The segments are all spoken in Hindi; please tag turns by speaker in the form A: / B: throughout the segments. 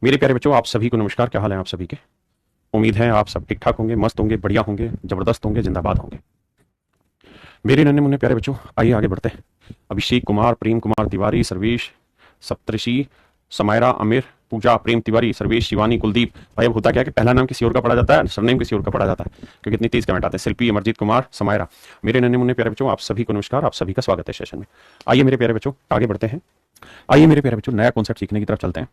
A: मेरे प्यारे बच्चों, आप सभी को नमस्कार। क्या हाल है आप सभी के? उम्मीद है आप सब ठीक ठाक होंगे, मस्त होंगे, बढ़िया होंगे, जबरदस्त होंगे, जिंदाबाद होंगे। मेरे नन्हे मुन्ने प्यारे बच्चों, आइए आगे बढ़ते हैं। अभिषेक कुमार, प्रेम कुमार तिवारी, सर्वेश, सप्तऋषि, समायरा, आमिर, पूजा, प्रेम तिवारी, सर्वेश, शिवानी, कुलदीप। भाई अब होता क्या है कि पहला नाम किसी और का पढ़ा जाता है, सरनेम किसी और का पढ़ा जाता है, क्योंकि इतनी तेज कमेंट आते हैं। शिल्पी, अमरजीत कुमार, समायरा। मेरे नन्हे मुन्ने प्यारे बच्चों, आप सभी को नमस्कार, आप सभी का स्वागत है सेशन में। आइए मेरे प्यारे बच्चों आगे बढ़ते हैं। आइए मेरे प्यारे बच्चों, नया कॉन्सेप्ट सीखने की तरफ चलते हैं।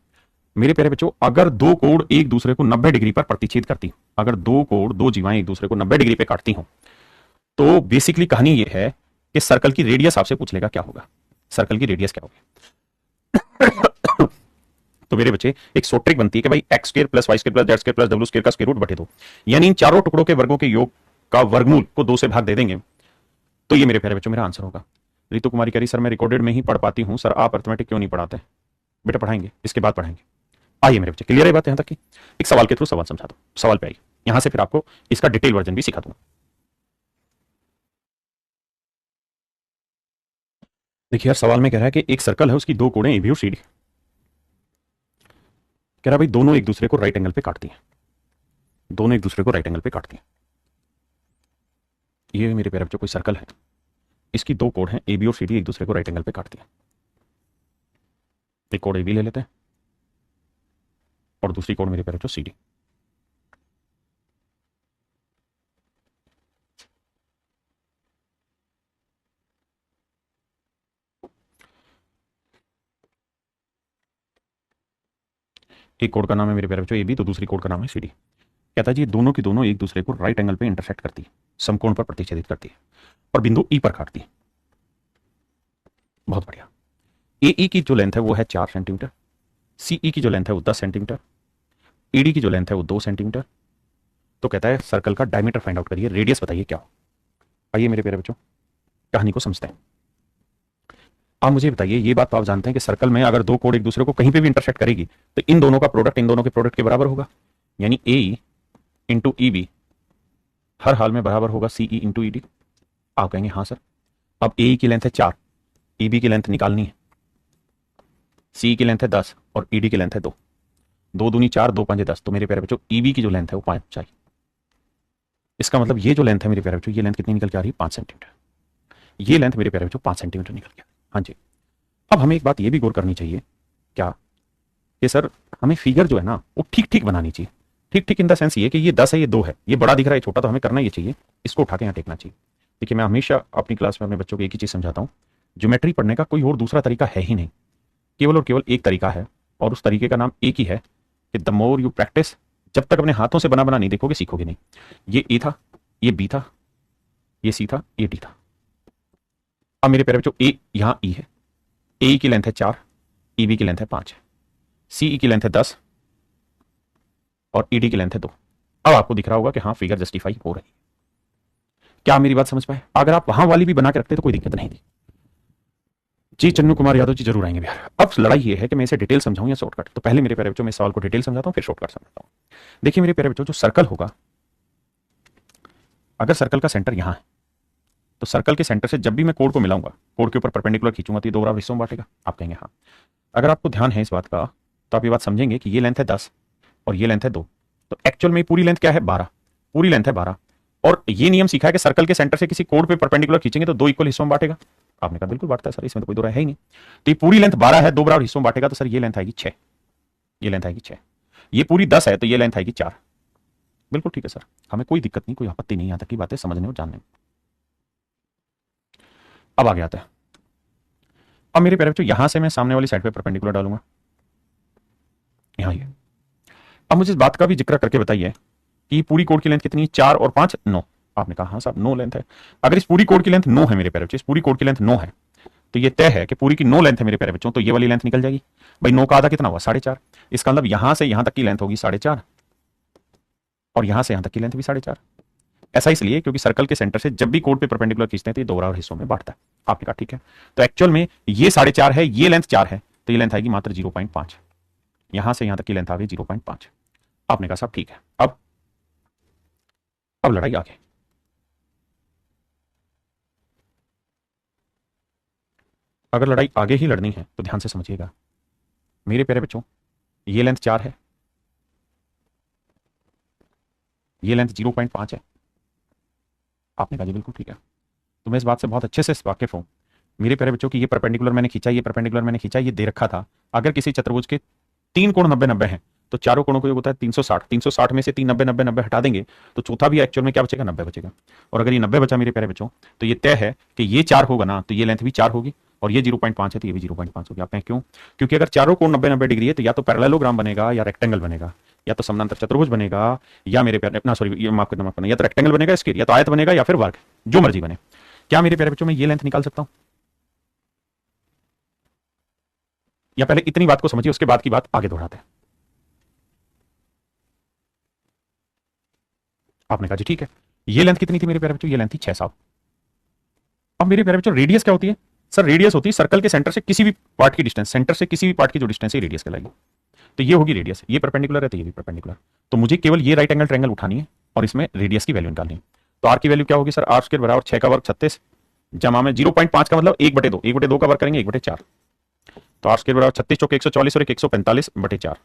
A: मेरे प्यारे बच्चों, अगर दो कोण एक दूसरे को 90 डिग्री पर प्रतिच्छेद करती, अगर दो कोण, दो जीवाएं एक दूसरे को 90 डिग्री पे काटती हो, तो बेसिकली कहानी ये है कि सर्कल की रेडियस आपसे पूछ लेगा क्या होगा। सर्कल की रेडियस क्या होगी? तो मेरे बच्चे, एक शॉर्ट ट्रिक बनती है कि भाई X square plus Y square plus Z square plus W square का स्क्वायर रूट बटे दो, यानी इन चारों टुकड़ों के वर्गों के योग का वर्गमूल को 2 से भाग दे देंगे, तो ये मेरे प्यारे बच्चों मेरा आंसर होगा। रितु कुमारी कह रही, सर मैं रिकॉर्डेड में ही पढ़ पाती हूं, सर आप अर्थमेटिक क्यों नहीं पढ़ाते? बेटा पढ़ाएंगे, इसके बाद पढ़ाएंगे। आइए मेरे बच्चे, क्लियर है बात यहां तक की? एक सवाल के थ्रू सवाल समझा दो, सवाल पे आइए, यहां से फिर आपको इसका डिटेल वर्जन भी सिखा दूंगा। देखिए यार, सवाल में कह रहा है कि एक सर्कल है, उसकी दो कोणें ए बी और सी डी। कह रहा है भाई दोनों एक दूसरे को राइट एंगल पे काटती हैं, दोनों एक दूसरे को राइट एंगल पे काटती हैं। ये मेरे प्यारे बच्चों कोई सर्कल है, इसकी दो कोण हैं ए बी और सी डी, एक दूसरे को राइट एंगल पे काटती हैं। एक कोण ए बी ले लेते हैं और दूसरी कोण मेरे प्यारे बच्चों सी डी। एक कोण का नाम है मेरे प्यारे बच्चों ए बी, तो दूसरी कोण का नाम है सी डी। कहता है जी दोनों की दोनों एक दूसरे को राइट एंगल पे इंटरसेक्ट करती है, समकोण पर प्रतिच्छेदित करती है और बिंदु ई पर काटती है। बहुत बढ़िया। ए ई की जो लेंथ है वो है 4 सेंटीमीटर, सी ई की जो लेंथ है वो 10 सेंटीमीटर, ई डी की जो लेंथ है वो 2 सेंटीमीटर। तो कहता है सर्कल का डायमीटर फाइंड आउट करिए, रेडियस बताइए क्या हो। आइए मेरे प्यारे बच्चों कहानी को समझते हैं। आप मुझे बताइए, ये बात तो आप जानते हैं कि सर्कल में अगर दो कोण एक दूसरे को कहीं पे भी इंटरसेक्ट करेगी तो इन दोनों का प्रोडक्ट इन दोनों के प्रोडक्ट के बराबर होगा, यानी ए इंटू ई बी हर हाल में बराबर होगा सी ई इंटू ई डी। आप कहेंगे हाँ सर। अब ए की लेंथ है 4, ई बी की लेंथ निकालनी है, सी की लेंथ है 10 और ई डी की लेंथ है 2। 2 दूनी 4, 2 5 10। तो मेरे प्यारे बच्चों ई बी की जो लेंथ है वो 5 चाहिए। इसका मतलब ये जो लेंथ है मेरे प्यारे बच्चों, ये लेंथ कितनी निकल के आ रही है? 5 सेंटीमीटर। ये लेंथ मेरे प्यारे बच्चों 5 सेंटीमीटर निकल के। हाँ जी। अब हमें एक बात ये भी गौर करनी चाहिए क्या, कि सर हमें फिगर जो है ना वो ठीक ठीक बनानी चाहिए। ठीक ठीक इन द सेंस ये कि ये 10 है, ये 2 है, ये बड़ा दिख रहा है, छोटा, तो हमें करना ये चाहिए, इसको उठा के यहाँ टेकना चाहिए। देखिए मैं हमेशा अपनी क्लास में अपने बच्चों को एक ही चीज समझाता हूँ, ज्योमेट्री पढ़ने का कोई और दूसरा तरीका है ही नहीं, केवल और केवल एक तरीका है, और उस तरीके का नाम एक ही है कि द मोर यू प्रैक्टिस, जब तक अपने हाथों से बना बना नहीं देखोगे सीखोगे नहीं। ये ए था, ये बी था, ये सी था, ये डी था। अब मेरे प्यारे बच्चों ए यहाँ ई है, ए की लेंथ है 4, ई बी की लेंथ है 5, सी ई की लेंथ है 10 और ई डी की लेंथ है 2। अब आपको दिख रहा होगा कि हाँ फिगर जस्टिफाई हो रही है। क्या आप मेरी बात समझ पाए? अगर आप वहां वाली भी बना के रखते तो कोई दिक्कत नहीं थी। जी चन्नू कुमार यादव जी जरूर आएंगे बिहार। अब लड़ाई ये है कि मैं इसे डिटेल समझाऊं या शॉर्टकट। तो पहले मेरे प्यारे बच्चों मैं सवाल को डिटेल समझाता हूं, फिर शॉर्टकट समझाता हूं। देखिए मेरे प्यारे बच्चों, जो सर्कल होगा, अगर सर्कल का सेंटर यहां है तो सर्कल के सेंटर से जब भी मैं कोण को मिलाऊंगा, कोण के ऊपर परपेंडिकुलर खींचूंगा तो ये दो बराबर हिस्सों में बांटेगा। आप कहेंगे हाँ। अगर आपको ध्यान है इस बात का तो आप ये बात समझेंगे कि ये लेंथ है 10 और ये लेंथ है 2, तो एक्चुअल में पूरी लेंथ क्या है? 12। पूरी लेंथ है 12, और ये नियम सीखा है कि सर्कल के सेंटर से किसी कोण पे परपेंडिकुलर खींचेंगे तो दो इक्वल हिस्सों में बांटेगा। आपने कहा बिल्कुल बांटता है सर, इसमें तो कोई दो राय है ही नहीं। तो ये पूरी लेंथ 12 है, दो बराबर हिस्सों में बांटेगा, तो सर ये लेंथ आएगी 6। ये लेंथ आएगी 6। ये पूरी 10 है तो ये लेंथ आएगी 4। बिल्कुल ठीक है सर, हमें कोई दिक्कत नहीं, कोई आपत्ति नहीं, यहां तक की बातें समझने और जानने में। अब आगे आता है। अब मेरे प्यारे बच्चों यहां से मैं सामने वाली साइड पे परपेंडिकुलर डालूंगा, यहां ये। अब मुझे इस बात का भी जिक्र करके बताइए कि पूरी कोड की लेंथ कितनी है? 4 और 5 9। आपने कहा हाँ साहब 9 लेंथ है। अगर इस पूरी कोड की लेंथ 9 है मेरे प्यारे बच्चों, इस पूरी कोड की लेंथ 9 है, तो ये तय है कि पूरी की 9 लेंथ है मेरे प्यारे बच्चों, तो ये वाली लेंथ निकल जाएगी। भाई 9 का आधा कितना हुआ? 4.5। इसका मतलब यहां से यहां तक की लेंथ होगी 4.5 और यहां से यहां तक की लेंथ भी 4.5। ऐसा इसलिए क्योंकि सर्कल के सेंटर से जब भी कोड पे परपेंडिकुलर खींचते हैं तो ये दो बराबर हिस्सों में बांटता है। आपने कहा ठीक है। तो एक्चुअल में ये 4.5 है, ये लेंथ 4 है, तो ये लेंथ आएगी मात्र 0.5। यहां से यहां तक की लेंथ आ गई 0.5। आपने कहा साहब ठीक है। अब लड़ाई आगे। अगर लड़ाई आगे ही लड़नी है तो ध्यान से समझिएगा मेरे प्यारे बच्चों, ये लेंथ 4 है, ये लेंथ 0.5 है। आपने कहा जी बिल्कुल ठीक है। तो मैं इस बात से बहुत अच्छे से वाकिफ हूं मेरे प्यारे बच्चों की, ये परपेंडिकुलर मैंने खींचा, ये परपेंडिकुलर मैंने खींचा, ये दे रखा था। अगर किसी चतुर्भुज के 3 कोण 90-90 हैं तो चारों कोणों को योग होता है 360। 360 में से 3 90-90-90 हटा देंगे तो चौथा भी एक्चुअल में क्या बचेगा, 90 बचेगा। और अगर ये 90 बचा मेरे प्यारे बच्चों तो ये तय है कि ये 4 होगा ना, तो ये लेंथ भी 4 होगी, और ये 0.5 है तो ये भी 0.5 होगी। आप कहें क्यों? क्योंकि अगर चारों कोण 90-90 डिग्री है तो या तो पैरेललोग्राम बनेगा, या रेक्टेंगल बनेगा, या तो समानांतर चतुर्भुज बनेगा, या मेरे प्यारे ना सॉरी ये माफ करना, या तो रेक्टेंगल बनेगा स्क्वायर, या तो आयत बनेगा, या फिर वर्ग, जो मर्जी बने। क्या मेरे प्यारे बच्चों मैं ये लेंथ निकाल सकता हूं? या पहले इतनी बात को समझिए, उसके बाद की बात आगे दोहराते हैं। आपने कहा जी ठीक है। ये लेंथ कितनी थी मेरे प्यारे बच्चों? ये लेंथ थी 6 साल। अब मेरे प्यारे बच्चों रेडियस क्या होती है? सर रेडियस होती है सर्कल के सेंटर से किसी भी पार्ट की डिस्टेंस, सेंटर से किसी भी पार्ट की जो डिस्टेंस है रेडियस कहलाएगी। तो ये होगी रेडियस, ये परपेंडिकुलर है तो ये भी परपेंडिकुलर। तो मुझे केवल ये राइट एंगल ट्रायंगल उठानी है और इसमें रेडियस की वैल्यू निकालनी है। तो आर की वैल्यू क्या होगी सर? आर स्क्वायर बराबर 6 का वर्ग 36 जमा में 0.5 का मतलब 1/2, 1/2 का वर्ग करेंगे 1/4। तो आर स्क्वायर बराबर 36 चौके 144 और 145/4।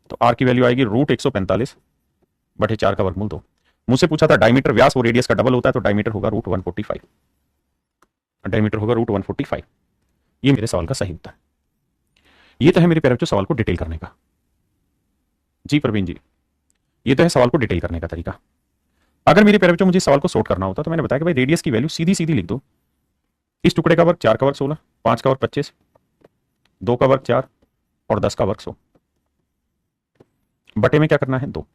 A: तो आर की वैल्यू आएगी √145/4 का वर्गमूल 2। मुझसे पूछा था डायमीटर व्यास, वो रेडियस का डबल होता है, तो डायमीटर होगा √145। डायमीटर होगा √145। ये मेरे सवाल का सही उत्तर है। ये तो है मेरे प्यारे बच्चों सवाल को डिटेल करने का। जी प्रवीण जी, ये तो है सवाल को डिटेल करने का तरीका। अगर मेरे प्यारे बच्चों मुझे सवाल को सॉर्ट करना होता तो मैंने बताया कि भाई रेडियस की वैल्यू सीधी सीधी लिख दो। इस टुकड़े का वर्ग 4 का वर्ग 16, 5 का वर्ग 25, 2 का वर्ग 4 और 10 का वर्ग 100। बटे में क्या करना है 2।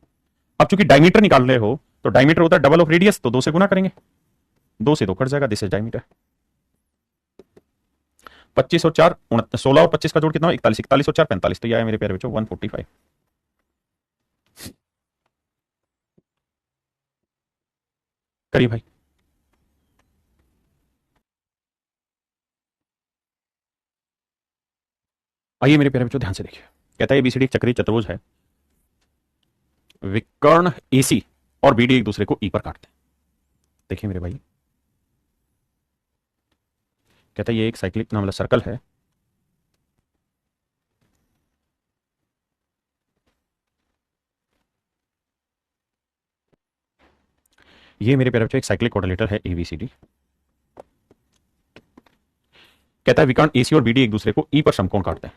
A: अब चूंकि डायमीटर निकाल रहे हो तो डायमीटर होता है डबल ऑफ रेडियस, तो 2 से गुना करेंगे, 2 से 2 कट जाएगा, दिस इज डायमीटर। 25 और 4 16 और 25 का जोड़ कितना? 41, 41 और 4 45। तो यह है मेरे प्यारे बच्चों 145। करिए भाई। आइए मेरे प्यारे बच्चों ध्यान से देखिए। कहता है एबीसीडी एक चक्रीय चतुर्भुज है, विकर्ण एसी और बीडी एक दूसरे को ई पर काटते हैं। देखिए मेरे भाई, कहता है ये एक साइक्लिक मतलब सर्कल है, ये मेरे प्यारे बच्चों एक साइक्लिक क्वाड्रिलेटरल है एबीसीडी। कहता है विकर्ण एसी और बीडी एक दूसरे को ई पर समकोण काटते हैं।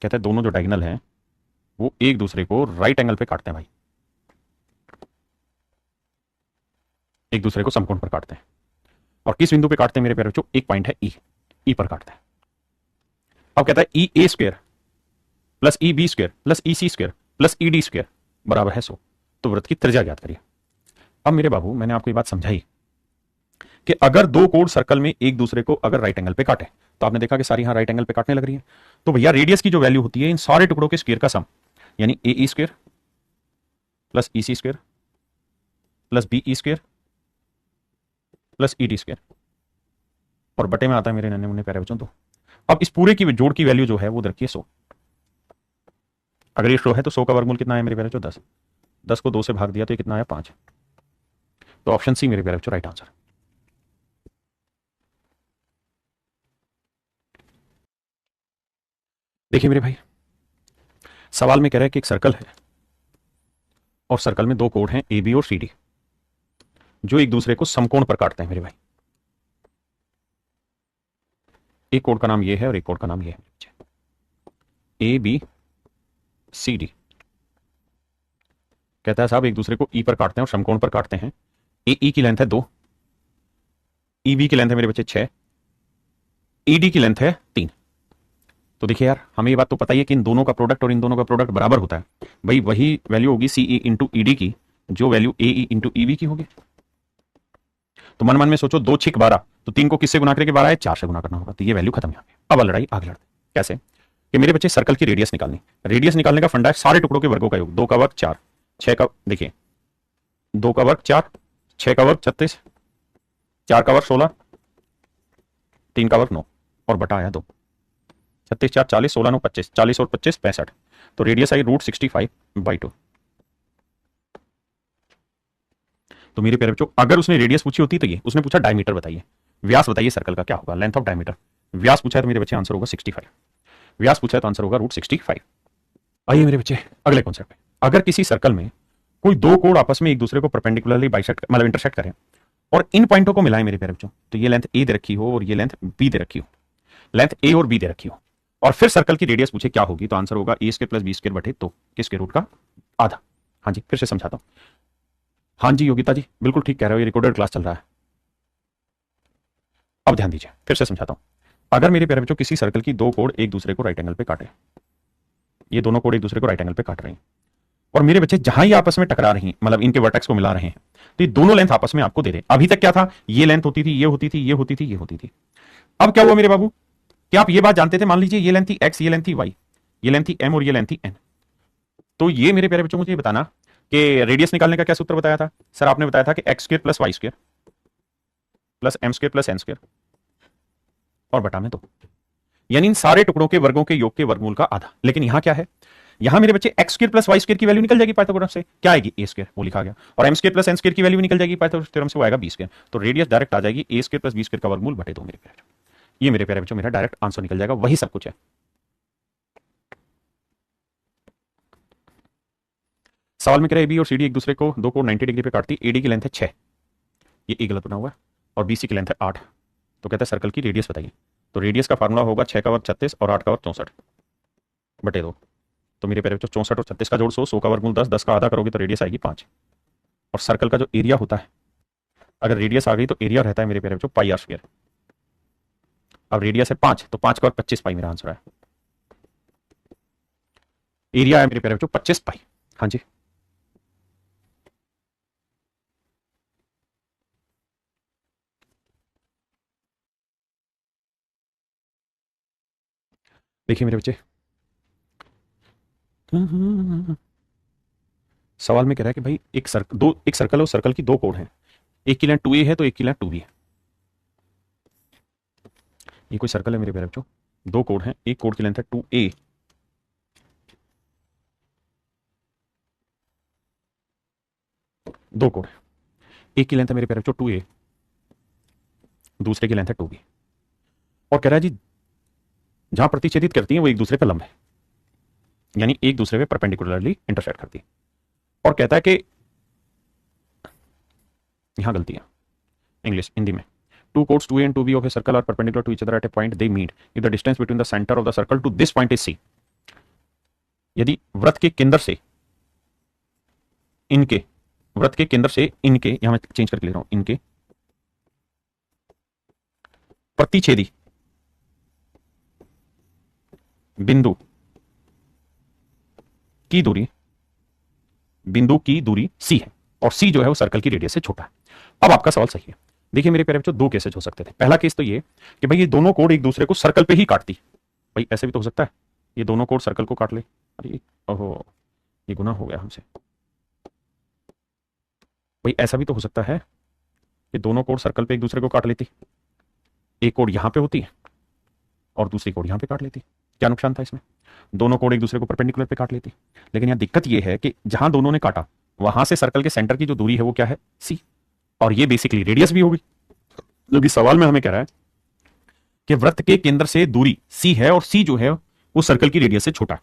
A: कहता है दोनों जो डायगोनल हैं वो एक दूसरे को राइट एंगल पे काटते हैं भाई, एक दूसरे को समकोण पर काटते हैं। और किस बिंदु पे काटते हैं मेरे प्यारे बच्चों? एक पॉइंट है ई, ई पर काटते हैं। अब कहता है E A square plus E B square plus E C square plus E D square बराबर है 100। तो वृत्त की त्रिज्या ज्ञात करिए। अब मेरे बाबू मैंने आपको ये बात समझाई कि अगर दो कोण सर्कल में एक दूसरे को अगर राइट एंगल पे काटे, तो आपने देखा कि सारी यहां राइट एंगल पे काटने लग रही है, तो भैया रेडियस की जो वैल्यू होती है इन सारे टुकड़ों के स्क्वायर का सम, यानी A E square plus E C square plus B E square plus E D square, और बटे में आता है मेरे नन्हे मुन्ने प्यारे बच्चों। तो अब इस पूरे की जोड़ की वैल्यू जो है वो रखिए 100। अगर ये 100 है तो 100 का वर्गमूल कितना है मेरे प्यारे बच्चों? 10। 10 को 2 से भाग दिया तो ये कितना आया? 5। तो ऑप्शन सी मेरे प्यारे बच्चों राइट आंसर। देखिए मेरे भाई, सवाल में कह रहा है कि एक सर्कल है और सर्कल में दो कोण हैं ए बी और सी डी, जो एक दूसरे को समकोण पर काटते हैं मेरे भाई। एक कोण का नाम ये है और एक कोण का नाम ये है, ए बी सी डी। कहता है साहब एक दूसरे को ई पर काटते हैं और समकोण पर काटते हैं। ए ई की लेंथ है 2, ई बी की लेंथ है मेरे बच्चे 6, ई डी की लेंथ है 3। तो देखिए यार, हमें ये बात तो पता ही है कि इन दोनों का प्रोडक्ट और इन दोनों का प्रोडक्ट बराबर होता है भाई। वही वैल्यू होगी सी ई इंटू ई डी की, जो वैल्यू ए ई इंटू ई बी की होगी। तो मन मन में सोचो 2 6 12, तो 3 को किससे गुना करके 12 है? 4 से गुना करना होगा। तो ये वैल्यू खत्म यहाँ पे। अब लड़ाई आगे लड़ते कैसे कि मेरे बच्चे सर्कल की रेडियस निकालनी। रेडियस निकालने का फंडा है सारे टुकड़ों के वर्गों का योग। 2 का वर्ग 4, 6 का देखिए 2 का वर्ग 4, 6 का वर्ग 36, 4 का वर्ग 16, 3 का वर्ग 9 और बटा आया 2। 36 4 40, 16 9 25, 40 और 25 65। तो रेडियस आई √65/2। तो मेरे प्यारे बच्चों अगर उसने रेडियस पूछी होती तो ये उसने पूछा डायमीटर बताइए, व्यास बताइए सर्कल का क्या होगा, लेंथ ऑफ डायमीटर। व्यास पूछा है तो मेरे बच्चे आंसर होगा 65। व्यास पूछा है तो आंसर होगा √65। आइए मेरे बच्चे अगले कॉन्सेप्ट पे। अगर किसी सर्कल में कोई दो कोण आपस में एक दूसरे को परपेंडिकुलरली बाइसेक्ट मतलब इंटरसेक्ट करें और इन पॉइंटों को मिलाएं मेरे प्यारे बच्चों, तो ये लेंथ ए दे रखी हो और ये लेंथ बी दे रखी हो, लेंथ ए और बी दे रखी हो, और फिर सर्कल की रेडियस पूछे क्या होगी, तो आंसर होगा ए स्क्वायर प्लस बी स्क्वायर बटे तो किसके रूट का आधा। हाँ जी फिर से समझाता हूं। हाँ जी योगिता जी बिल्कुल ठीक कह रहे हो, ये रिकॉर्डेड क्लास चल रहा है। अब ध्यान दीजिए फिर से समझाता हूं। अगर मेरे प्यारे बच्चों किसी सर्कल की दो कोण एक दूसरे को राइट एंगल पे काटे, ये दोनों कोण एक दूसरे को राइट एंगल पे काट रहे हैं, और मेरे बच्चे जहां ये आपस में टकरा रही हैं मतलब इनके वर्टेक्स को मिला रहे हैं, तो ये दोनों लेंथ आपस में आपको दे रहे। अभी तक क्या था, ये लेंथ होती थी, ये होती थी, ये होती थी, ये होती थी। अब क्या हुआ मेरे बाबू, क्या आप ये बात जानते थे, मान लीजिए ये लेंथ थी x, ये लेंथ थी y, ये लेंथ थी m और ये लेंथ थी n। तो ये मेरे प्यारे बच्चों मुझे ये बताना कि रेडियस निकालने का क्या सूत्र बताया था सर, आपने बताया था कि x square plus Y square प्लस m square plus n square और बटा में 2, यानी इन सारे टुकड़ों के वर्गों के योग के वर्गमूल का आधा। लेकिन यहां क्या है, यहां मेरे बच्चे X square plus Y square की वैल्यू निकल जाएगी पाइथागोरस से, क्या आएगी ए स्क्वायर, वो लिखा गया, और M square plus N square की वैल्यू निकल जाएगी पाइथागोरस थ्योरम से, वो आएगा बी स्क्वायर। तो रेडियस डायरेक्ट आ जाएगी A square plus B square का वर्गमूल बटे 2 मेरे प्यारे। ये मेरे प्यारे बच्चों मेरा डायरेक्ट आंसर निकल जाएगा, वही सब कुछ है। सवाल में कह रहा है ए बी और सी डी एक दूसरे को दो कोण 90 डिग्री पे काटती, एडी की लेंथ है 6, ये ए गलत बना हुआ है, और बीसी की लेंथ है 8, तो कहता है सर्कल की रेडियस बताइए। तो रेडियस का फार्मूला होगा 6 का वर्ग 36 और 8 का वर्ग 64 बटे 2। तो मेरे प्यारे बच्चों 64 और 36 का जोड़ 100, 100 का वर्गमूल 10, 10 का आधा करोगे तो रेडियस आएगी 5। और सर्कल का जो एरिया होता है, अगर रेडियस आ गई तो एरिया रहता है मेरे प्यारे बच्चों पाई आर स्क्वायर। अब रेडियस है 5, तो 5 का वर्ग 25 पाई मेरा आंसर है। एरिया है मेरे प्यारे बच्चों 25 पाई। हाँ जी देखिए मेरे बच्चे, सवाल में कह रहा है कि भाई एक सर्कल और सर्कल की दो कोण हैं, एक की लेंथ 2a है तो एक की लेंथ 2b है। ये कोई सर्कल है मेरे प्यारे बच्चों, दो कोण हैं, एक कोण की लेंथ है 2a, दो कोण है, एक की लेंथ है मेरे प्यारे बच्चों 2a, दूसरे की लेंथ है 2b, और कह रहा है जी जहां प्रतिच्छेदित करती हैं वो एक दूसरे पर लंब है, यानी एक दूसरे पे परपेंडिकुलरली इंटरसेक्ट करती है। और कहता है कि यहां गलती है इंग्लिश हिंदी में, two chords 2a and 2b of a circle are perpendicular to each other at a point they meet if the distance between the center of the circle to this point is c। यदि वृत्त के केंद्र से इनके, वृत्त के केंद्र से इनके, यहां मैं चेंज करके ले रहा हूं, इनके प्रतिच्छेदी बिंदु की दूरी, बिंदु की दूरी c है, और c जो है वो सर्कल की रेडियस से छोटा है। अब आपका सवाल सही है। देखिए मेरे प्यारे बच्चों दो केसेस हो सकते थे। पहला केस तो ये कि भाई ये दोनों कोण एक दूसरे को सर्कल पे ही काटती, भाई ऐसे भी तो हो सकता है ये दोनों कोण सर्कल को काट ले। अरे ओहो ये गुनाह हो गया हमसे। भाई ऐसा भी तो हो सकता है कि दोनों कोण सर्कल पे एक दूसरे को काट लेती, एक कोण यहां पे होती है और दूसरी कोण यहां पे काट लेती, क्या नुकसान था इसमें, दोनों कोण एक दूसरे को परपेंडिकुलर पे काट लेती। लेकिन यहां दिक्कत यह है कि जहां दोनों ने काटा वहां से सर्कल के सेंटर की जो दूरी है वो क्या है, सी, और ये बेसिकली रेडियस भी होगी, जो कि सवाल में हमें कह रहा है कि वृत्त के केंद्र से दूरी सी है और सी जो है वो सर्कल की रेडियस से छोटा है।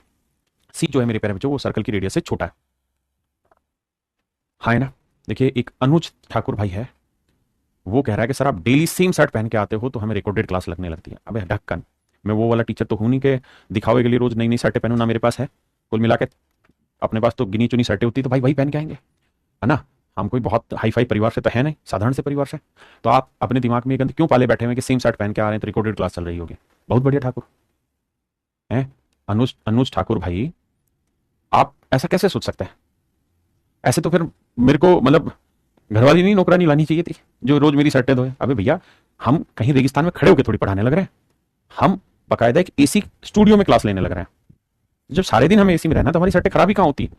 A: सी जो है मेरे प्यारे बच्चों वो सर्कल की रेडियस से छोटा है, हाँ है ना। देखिए एक अनुज ठाकुर भाई है, वो कह रहा है कि सर आप डेली सेम शर्ट पहन के आते हो तो हमें रिकॉर्डेड क्लास लगने लगती है। अबे ढक्कन, मैं वो वाला टीचर तो हूं नहीं कि दिखावे के लिए रोज नई नई शर्टें पहनूं, ना मेरे पास है। कुल मिला के अपने पास तो गिनी चुनी शर्टें होती तो भाई वही पहन के आएंगे, है ना। हम कोई बहुत हाई फाई परिवार से तो है नहीं, साधारण से परिवार से। तो आप अपने दिमाग में गंद क्यों पाले बैठे हुए कि सेम शर्ट पहन के आ रहे हैं तो रिकॉर्डेड क्लास चल रही होगी। बहुत बढ़िया ठाकुर है अनुज, अनुज ठाकुर भाई, आप ऐसा कैसे सोच सकते हैं। ऐसे तो फिर मेरे को मतलब घरवाली नहीं नौकरानी लानी चाहिए थी जो रोज मेरी शर्टें धोए। अबे भैया हम कहीं रेगिस्तान में खड़े होकर थोड़ी पढ़ाने लग रहे हैं, हम बाकायदा एक एसी स्टूडियो में क्लास लेने लग रहे हैं। जब सारे दिन हमें एसी में रहना तो हमारी शर्टें खराब ही कहां होती,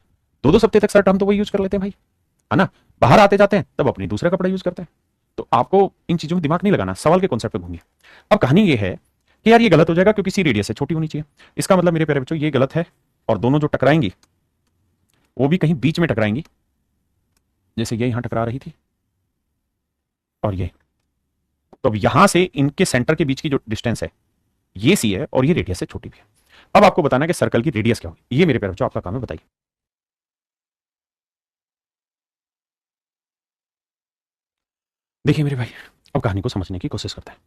A: दो दो हफ्ते तक शर्ट हम तो वही यूज कर लेते हैं भाई, है ना। बाहर आते जाते हैं तब अपनी दूसरा कपड़ा यूज करते हैं। तो आपको इन चीजों में दिमाग नहीं लगाना, सवाल के कॉन्सेप्ट पे घूमिए। अब कहानी ये है कि यार ये गलत हो जाएगा क्योंकि सी रेडियस से छोटी होनी चाहिए। इसका मतलब मेरे प्यारे बच्चों ये गलत है, और दोनों जो टकराएंगी वो भी कहीं बीच में टकराएंगी, जैसे ये यहां टकरा रही थी और ये। तो अब यहां से इनके सेंटर के बीच की जो डिस्टेंस है ये सी है और ये रेडियस से छोटी भी है। अब आपको बताना है कि सर्कल की रेडियस क्या होगी। ये मेरे प्यारे बच्चों आपका काम है, बताइए। देखिए मेरे भाई, अब कहानी को समझने की कोशिश करते हैं।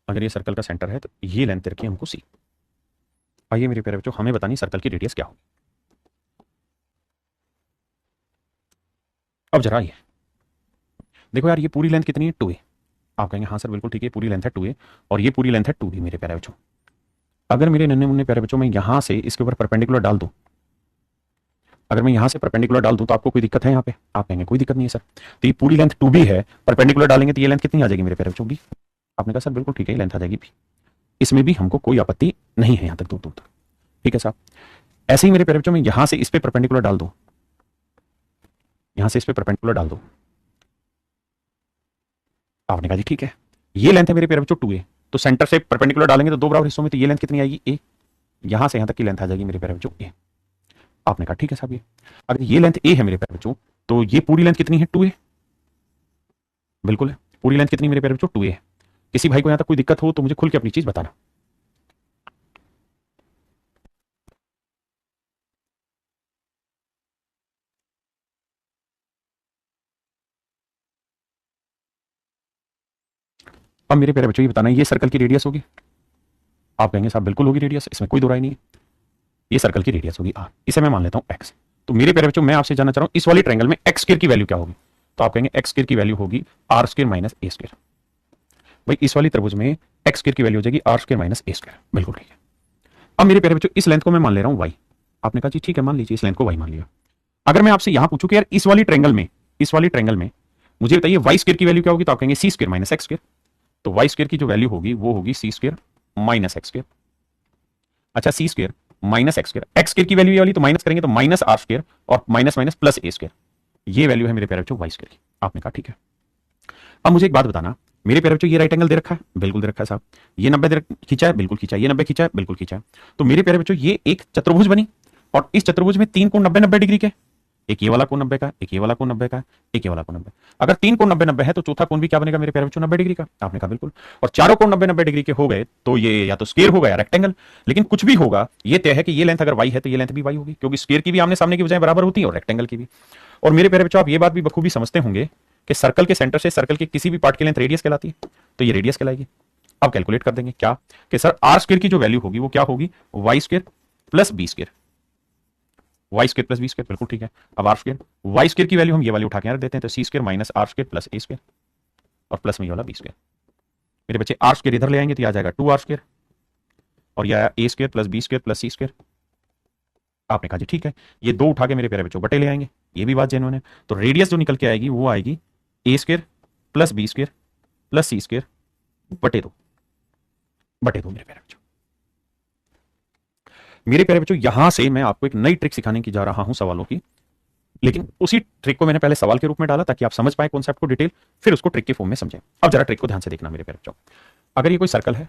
A: अगर ये सर्कल का सेंटर है तो ये लेंथ रखी है हमको सी। आइए मेरे प्यारे बच्चों, हमें बतानी सर्कल की रेडियस क्या होगी। अब जरा ये देखो यार, ये पूरी लेंथ कितनी है, 2a। आप कहेंगे हाँ सर बिल्कुल ठीक है, पूरी लेंथ है 2a और ये पूरी लेंथ है 2b। मेरे प्यारे बच्चों, अगर मेरे नन्हे मुन्ने प्यारे बच्चों मैं यहां से इसके ऊपर परपेंडिकुलर डाल दूं, अगर मैं यहां से परपेंडिकुलर डाल दूं तो आपको कोई दिक्कत है यहाँ पे? आप कहेंगे कोई दिक्कत नहीं है सर। तो ये पूरी लेंथ 2b है, परपेंडिकुलर डालेंगे तो ये लेंथ कितनी आ जाएगी मेरे प्यारे बच्चों, b। आपने कहा सर बिल्कुल ठीक है, ये लेंथ आ जाएगी b। इसमें भी हमको कोई आपत्ति नहीं है यहां तक, दूर दूर तक, ठीक है साहब। ऐसे ही मेरे प्यारे बच्चों मैं यहां से इस पे परपेंडिकुलर डाल दूं, यहां से इस पे परपेंडिकुलर डाल दूं, आपने कहा जी ठीक है, ये लेंथ है मेरे प्यारे बच्चों 2a। तो सेंटर से परपेंडिकुलर डालेंगे तो दो बराबर हिस्सों में, तो ये लेंथ कितनी आएगी, a। यहां से यहां तक की लेंथ आ जाएगी मेरे प्यारे बच्चों a। आपने कहा ठीक है साहब, ये अगर ये लेंथ a है मेरे प्यारे बच्चों, तो ये पूरी लेंथ कितनी है, 2a। बिल्कुल है, पूरी लेंथ कितनी मेरे प्यारे बच्चों, 2a है। किसी भाई को यहां तक कोई दिक्कत हो तो मुझे खुल के अपनी चीज बताना। अब मेरे प्यारे बच्चों ये बताना, ये सर्कल की रेडियस होगी। आप कहेंगे साहब बिल्कुल होगी रेडियस, इसमें कोई दो राय नहीं है। ये सर्कल की रेडियस होगी r, इसे मैं मान लेता हूं x। तो मेरे प्यारे बच्चों मैं आपसे जानना चाह रहा हूं इस वाली ट्रायंगल में x स्क्वायर की वैल्यू क्या होगी। तो आप कहेंगे x स्क्वायर की वैल्यू होगी r square minus a square. भाई इस वाली त्रिभुज में x स्क्वायर की वैल्यू हो जाएगी r square minus a square, बिल्कुल ठीक है। अब मेरे प्यारे बच्चों इस लेंथ को मैं मान ले रहा हूं y। आपने कहा जी ठीक है, मान लीजिए इस लेंथ को y मान लिया। अगर मैं आपसे यहां पूछूं कि यार इस वाली ट्रायंगल में मुझे बताइए y स्क्वायर की वैल्यू क्या होगी, तो आप कहेंगे c square minus x square. तो y स्क्वायर की जो वैल्यू होगी वो होगी c square minus x square. अच्छा, c square minus x square, x square की वैल्यू ये वाली तो माइनस करेंगे तो माइनस आर स्क्वायर और minus minus plus A square. ये वैल्यू है मेरे प्यारे बच्चों वाई स्क्वायर की। आपने कहा ठीक है। अब मुझे एक बात बताना, मेरे प्यारे बच्चों ये राइट एंगल दे रखा है, बिल्कुल दे रखा है साहब। ये 90 खींचा है, बिल्कुल खींचा है। ये 90 खींचा है, बिल्कुल खींचा है। तो मेरे प्यारे बच्चों ये एक चतुर्भुज बनी और इस चतुर्भुज में तीन कोण 90-90 डिग्री के। एक ये वाला कोण 90 का, एक ये वाला कोण 90 का, एक ये वाला कोण 90। अगर तीन कोण 90-90 है तो चौथा कोण भी क्या बनेगा मेरे प्यारे बच्चों, 90 डिग्री का। आपने कहा बिल्कुल। और चारों कोण 90-90 डिग्री के हो गए तो ये या तो स्क्वायर होगा या रेक्टेंगल। लेकिन कुछ भी होगा, ये तय है कि ये लेंथ अगर y है तो ये लेंथ भी y होगी, क्योंकि स्क्वायर की भी आमने सामने की बजाय बराबर होती है और रेक्टेंगल की भी। और मेरे प्यारे बच्चों आप ये बात भी बखूबी समझते होंगे कि सर्कल के सेंटर से सर्कल के किसी भी पार्ट की लेंथ रेडियस कहलाती है, तो ये रेडियस कहलाएगी। अब कैलकुलेट कर देंगे क्या कि सर आर स्क्वायर की जो वैल्यू होगी वो क्या होगी, Y square plus B square. Y square plus B square, बिल्कुल ठीक है। अब आर स्क्वायर, वाई स्क्वायर की वैल्यू हम ये वाली उठा के रख देते हैं, तो C square minus R square plus A square और प्लस में ये वाला बी स्क्वायर। मेरे बच्चे आर स्क्वायर इधर ले आएंगे तो ये आ जाएगा 2 आर स्क्वायर और यह A square plus B square plus C square. आपने कहा जी ठीक है। ये दो उठा के मेरे प्यारे बच्चों बटे ले आएंगे, ये भी बात जेन्युइन है। तो रेडियस जो निकल के आएगी वो आएगी A square plus B square plus C square बटे दो, बटे दो मेरे प्यारे बच्चों। मेरे प्यारे बच्चों यहां से मैं आपको एक नई ट्रिक सिखाने की जा रहा हूं सवालों की, लेकिन उसी ट्रिक को मैंने पहले सवाल के रूप में डाला ताकि आप समझ पाए कॉन्सेप्ट को डिटेल, फिर उसको ट्रिक के फॉर्म में समझें। अब जरा ट्रिक को ध्यान से देखना मेरे प्यारे बच्चों। अगर ये कोई सर्कल है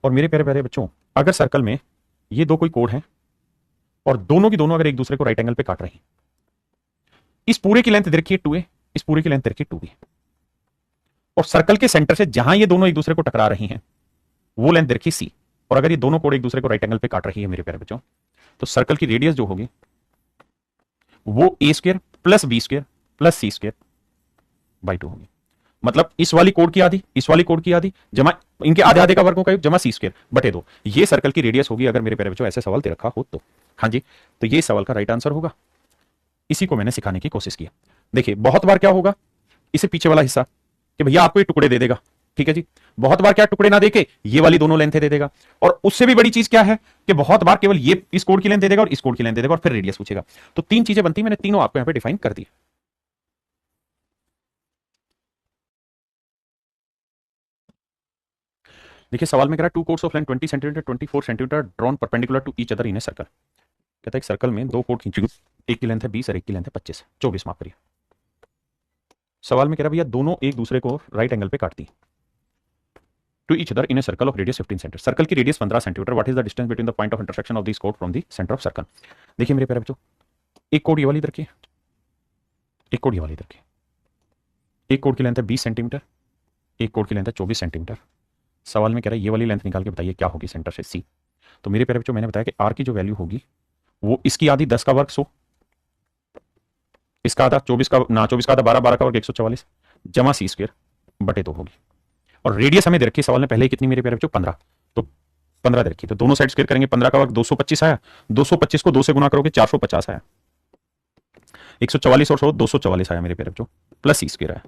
A: और मेरे प्यारे प्यारे बच्चों अगर सर्कल में ये दो कोई कोण है और दोनों की दोनों अगर एक दूसरे को राइट एंगल पे काट रही हैं, इस पूरे की लेंथ देखिए 2a, इस पूरे की लेंथ देखिए 2b और सर्कल के सेंटर से जहां ये दोनों एक दूसरे को टकरा रही हैं वो लेंथ देखिए c। और अगर ये दोनों कोण एक दूसरे को राइट एंगल पे काट रही है मेरे प्यारे बच्चों, तो सर्कल की रेडियस जो होगी वो A square plus B square plus C square by 2 होगी। मतलब इस वाली कोण की आधी, इस वाली कोण की आधी जमा इनके आधे आधे का वर्गों का योग जमा सी स्क्वायर बटे 2। ये सर्कल की रेडियस होगी अगर मेरे प्यारे बच्चों ऐसे सवाल दे रखा हो तो। हाँ जी, तो ये सवाल का राइट आंसर होगा। इसी को मैंने सिखाने की कोशिश किया। देखिए बहुत बार क्या होगा, इसे पीछे वाला हिस्सा कि भैया आपको ये टुकड़े दे देगा, ठीक है जी। बहुत बार क्या टुकड़े ना देके ये वाली दोनों लेंथ दे देगा, और उससे भी बड़ी चीज क्या है कि बहुत बार केवल ये इस कोण की लेंथ दे देगा और इस कोण की लेंथ दे देगा और फिर रेडियस पूछेगा। तो तीन चीजें बनती, मैंने तीनों आपको यहां पे डिफाइन कर दी। देखिए सवाल में कह रहा है 2 chords of length 20 centimetre 24 centimetre drawn perpendicular to each other in a circle. कहता है एक सर्कल में दो कोण खींची, एक की लेंथ है 20 और एक की लेंथ है 24 माफ करिए। सवाल में कह रहा है भैया दोनों एक दूसरे को राइट एंगल पे काटती to each other in a circle of radius 15 centimetre. Circle की radius 15 centimetre. What is the distance between the point of intersection of this कोड from the centre of circle. देखिए मेरे प्यारे बच्चों, एक कोड ये वाली इधर की, एक कोड ये वाली इधर की। एक कोड की लेंथ है 20 सेंटीमीटर, एक कोड की लेंथ है 24 सेंटीमीटर सवाल में कह रहा है ये वाली लेंथ निकाल के बताइए क्या होगी सेंटर से सी। तो मेरे प्यारे बच्चों मैंने बताया कि आर की जो वैल्यू होगी वो इसकी आधी 10 का वर्ग 100, इसका आधा 24 का ना 24 का आधा 12, 12 का वर्ग 144 जमा सी स्क्वायर बटे 2 होगी। और रेडियस हमें दे रखी सवाल में पहले ही कितनी मेरे प्यारे बच्चों 15, तो 15 दे रखी, तो दोनों साइड स्क्वायर करेंगे। 15 का वर्ग 225 आया, 225 को 2 से गुना करोगे 450 आया, 144 और 100 244 आया मेरे प्यारे बच्चों, प्लस सी स्क्वायर आया।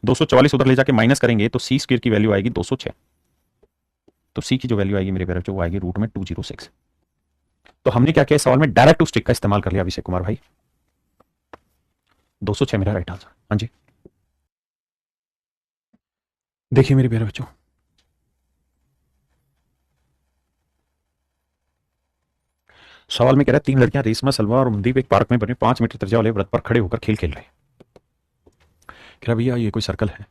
A: 244 उधर ले जाके माइनस करेंगे तो सी स्क्वायर की वैल्यू आएगी 206। तो सी की जो वैल्यू आएगी मेरे प्यारे बच्चों वो आएगी रूट में 206। तो हमने क्या किया सवाल में डायरेक्ट टू स्टिक का इस्तेमाल कर लिया अभिषेक कुमार भाई, 206 मेरा राइट आंसर। हाँ जी देखिए मेरे प्यारे बच्चों, सवाल में कह रहा है 3 लड़कियां रेशमा, सलवा और मनदीप एक पार्क में बने 5 मीटर त्रिज्या वाले व्रत पर खड़े होकर खेल खेल रहे। कह रहा भैया ये कोई सर्कल है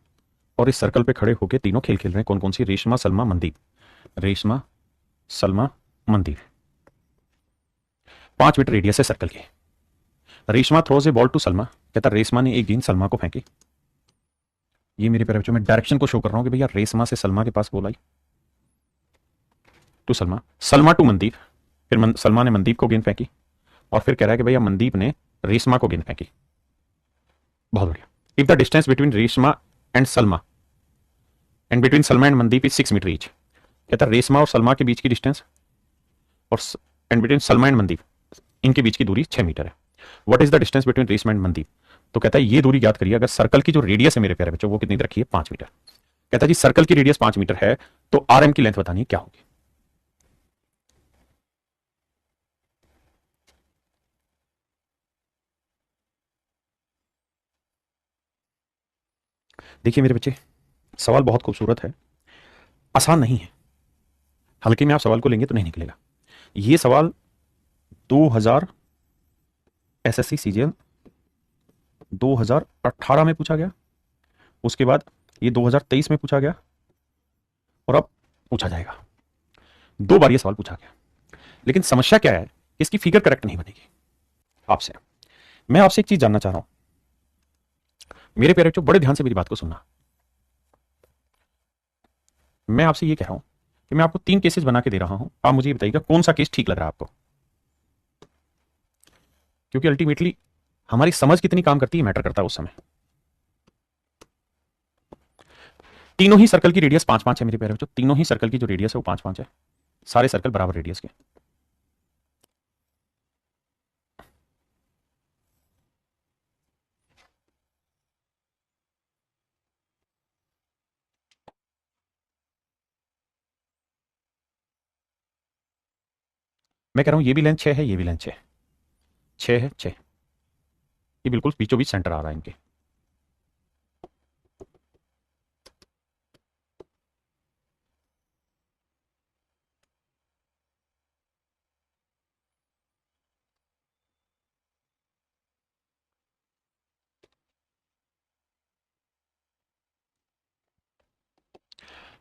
A: और इस सर्कल पे खड़े होकर तीनों खेल खेल रहे हैं। कौन कौन सी? रेशमा, सलमा, मनदीप। रेशमा, सलमा, मनदीप। 5 मीटर रेडियस है सर्कल की। Reshma throws a ball to Salma, कहता रेशमा ने एक गेंद सलमा को फेंकी। ये मेरे प्यारे बच्चों मैं डायरेक्शन को शो कर रहा हूं कि भैया रेशमा से सलमा के पास बॉल आई टू सलमा, सलमा टू मनदीप, फिर सलमा ने मनदीप को गेंद फेंकी और फिर कह रहा है कि भैया मनदीप ने रेशमा को गेंद फेंकी। बहुत बढ़िया। If the distance between Reshma and Salma and between Salma and Mandeep is 6 metre each, कहता रेशमा और सलमा के बीच की डिस्टेंस और and between Salma and Mandeep इनके बीच की दूरी 6 मीटर है। What is the distance between Reshma and Mandeep? तो कहता है ये दूरी याद करिए। अगर सर्कल की जो रेडियस है मेरे प्यारे बच्चों वो कितनी रखी है? 5 मीटर। कहता है जी सर्कल की रेडियस 5 मीटर है तो आर एम की लेंथ बतानी है क्या होगी। देखिए मेरे बच्चे सवाल बहुत खूबसूरत है, आसान नहीं है। हल्के में आप सवाल को लेंगे तो नहीं निकलेगा। ये सवाल 2000 एसएससी सीजीएल 2018 में पूछा गया, उसके बाद ये 2023 में पूछा गया और अब पूछा जाएगा। 2 बार ये सवाल पूछा गया। लेकिन समस्या क्या है, इसकी फिगर करेक्ट नहीं बनेगी। आपसे मैं आपसे एक चीज जानना चाह रहा हूं मेरे प्यारे बच्चों, बड़े ध्यान से मेरी बात को सुनना। मैं आपसे ये कह रहा हूं कि मैं आपको 3 केसेस बना के दे रहा हूं, आप मुझे ये बताइएगा कौन सा केस ठीक लग रहा है आपको। क्योंकि अल्टीमेटली हमारी समझ कितनी काम करती है मैटर करता है उस समय। तीनों ही सर्कल की रेडियस 5-5 है मेरे प्यारे बच्चों, तीनों ही सर्कल की जो रेडियस है वो 5-5 है। सारे सर्कल बराबर रेडियस के। मैं कह रहा हूं ये भी लेंथ 6 है, ये भी लेंथ 6 है, 6। ये बिल्कुल बीचों बीच सेंटर आ रहा है इनके।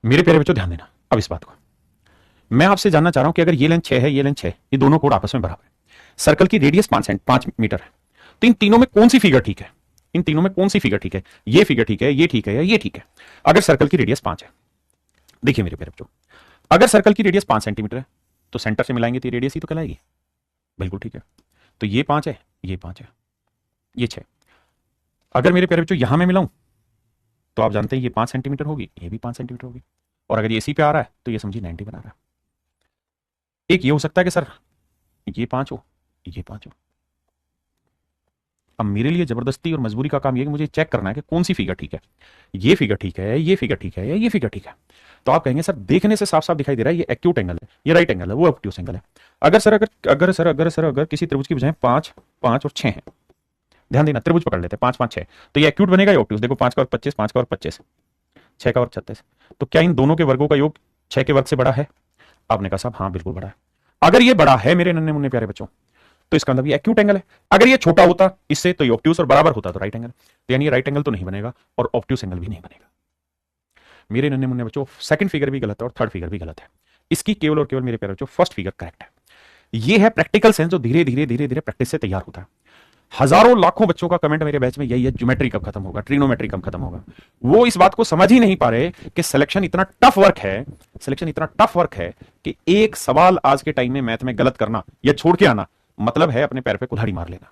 A: मेरे प्यारे बच्चों ध्यान देना अब इस बात को। मैं आपसे जानना चाह रहा हूं कि अगर ये लेंथ 6 है, ये लेंथ 6, ये दोनों कोड आपस में बराबर है, सर्कल की रेडियस 5 मीटर है, तो इन तीनों में कौन सी फिगर ठीक है? इन तीनों में कौन सी फिगर ठीक है? ये फिगर ठीक है, ये ठीक है या ये ठीक है? अगर सर्कल की रेडियस 5 है, देखिए मेरे प्यारे बच्चों, अगर सर्कल की रेडियस 5 सेंटीमीटर है तो सेंटर से मिलाएंगे तो ये रेडियस ही तो कहलाएगी। बिल्कुल ठीक है। तो ये 5 है, ये 5 है, ये 6। अगर मेरे प्यारे बच्चों यहां मैं मिलाऊं तो आप जानते हैं ये 5 सेंटीमीटर होगी, ये भी 5 सेंटीमीटर होगी, और अगर ये इसी पे आ रहा है तो ये समझिए 90 बना रहा है। एक ये हो सकता है कि सर ये 5 हो, ये 5 हो। अब मेरे लिए जबरदस्ती और मजबूरी का काम यह कि मुझे चेक करना है कि कौन सी फिगर ठीक है, ये फिगर ठीक है, ये फिगर ठीक है या ये फिगर ठीक है। तो आप कहेंगे सर देखने से साफ साफ दिखाई दे रहा है ये एक्यूट एंगल है, ये राइट एंगल है, वो ऑब्ट्यूस एंगल है। अगर किसी त्रिभुज की बजाय 5, 5 और 6 है, ध्यान देना त्रिभुज पकड़ लेते हैं 5, 5, 6, तो ये एक्यूट बनेगा या ऑब्ट्यूस? देखो 5 का वर्ग 25, 5 का वर्ग 25, 6 का वर्ग 36। तो क्या इन दोनों के वर्गों का योग 6 के वर्ग से बड़ा है? आपने कहा साहब हाँ बिल्कुल बड़ा है। अगर ये बड़ा है मेरे नन्हे मुन्ने प्यारे बच्चों तो इसका मतलब ये एक्यूट एंगल है। अगर ये छोटा होता इससे तो ये ऑब्ट्यूस और बराबर होता तो राइट एंगल, तो यानी ये राइट एंगल तो नहीं बनेगा और ऑब्ट्यूस एंगल भी नहीं बनेगा। मेरे नन्हे मुन्ने बच्चों सेकंड फिगर भी गलत है और थर्ड फिगर भी गलत है। इसकी केवल और केवल मेरे प्यारे बच्चों फर्स्ट फिगर करेक्ट है। ये है प्रैक्टिकल सेंस जो धीरे धीरे धीरे धीरे प्रैक्टिस से तैयार होता है। हजारों लाखों बच्चों का कमेंट मेरे बैच में यही है, ज्योमेट्री कब खत्म होगा, ट्रिग्नोमेट्री कब खत्म होगा। वो इस बात को समझ ही नहीं पा रहे कि सिलेक्शन इतना टफ वर्क है, सिलेक्शन इतना टफ वर्क है कि एक सवाल आज के टाइम में मैथ में गलत करना या छोड़ के आना मतलब है अपने पैर पे कुल्हाड़ी मार लेना।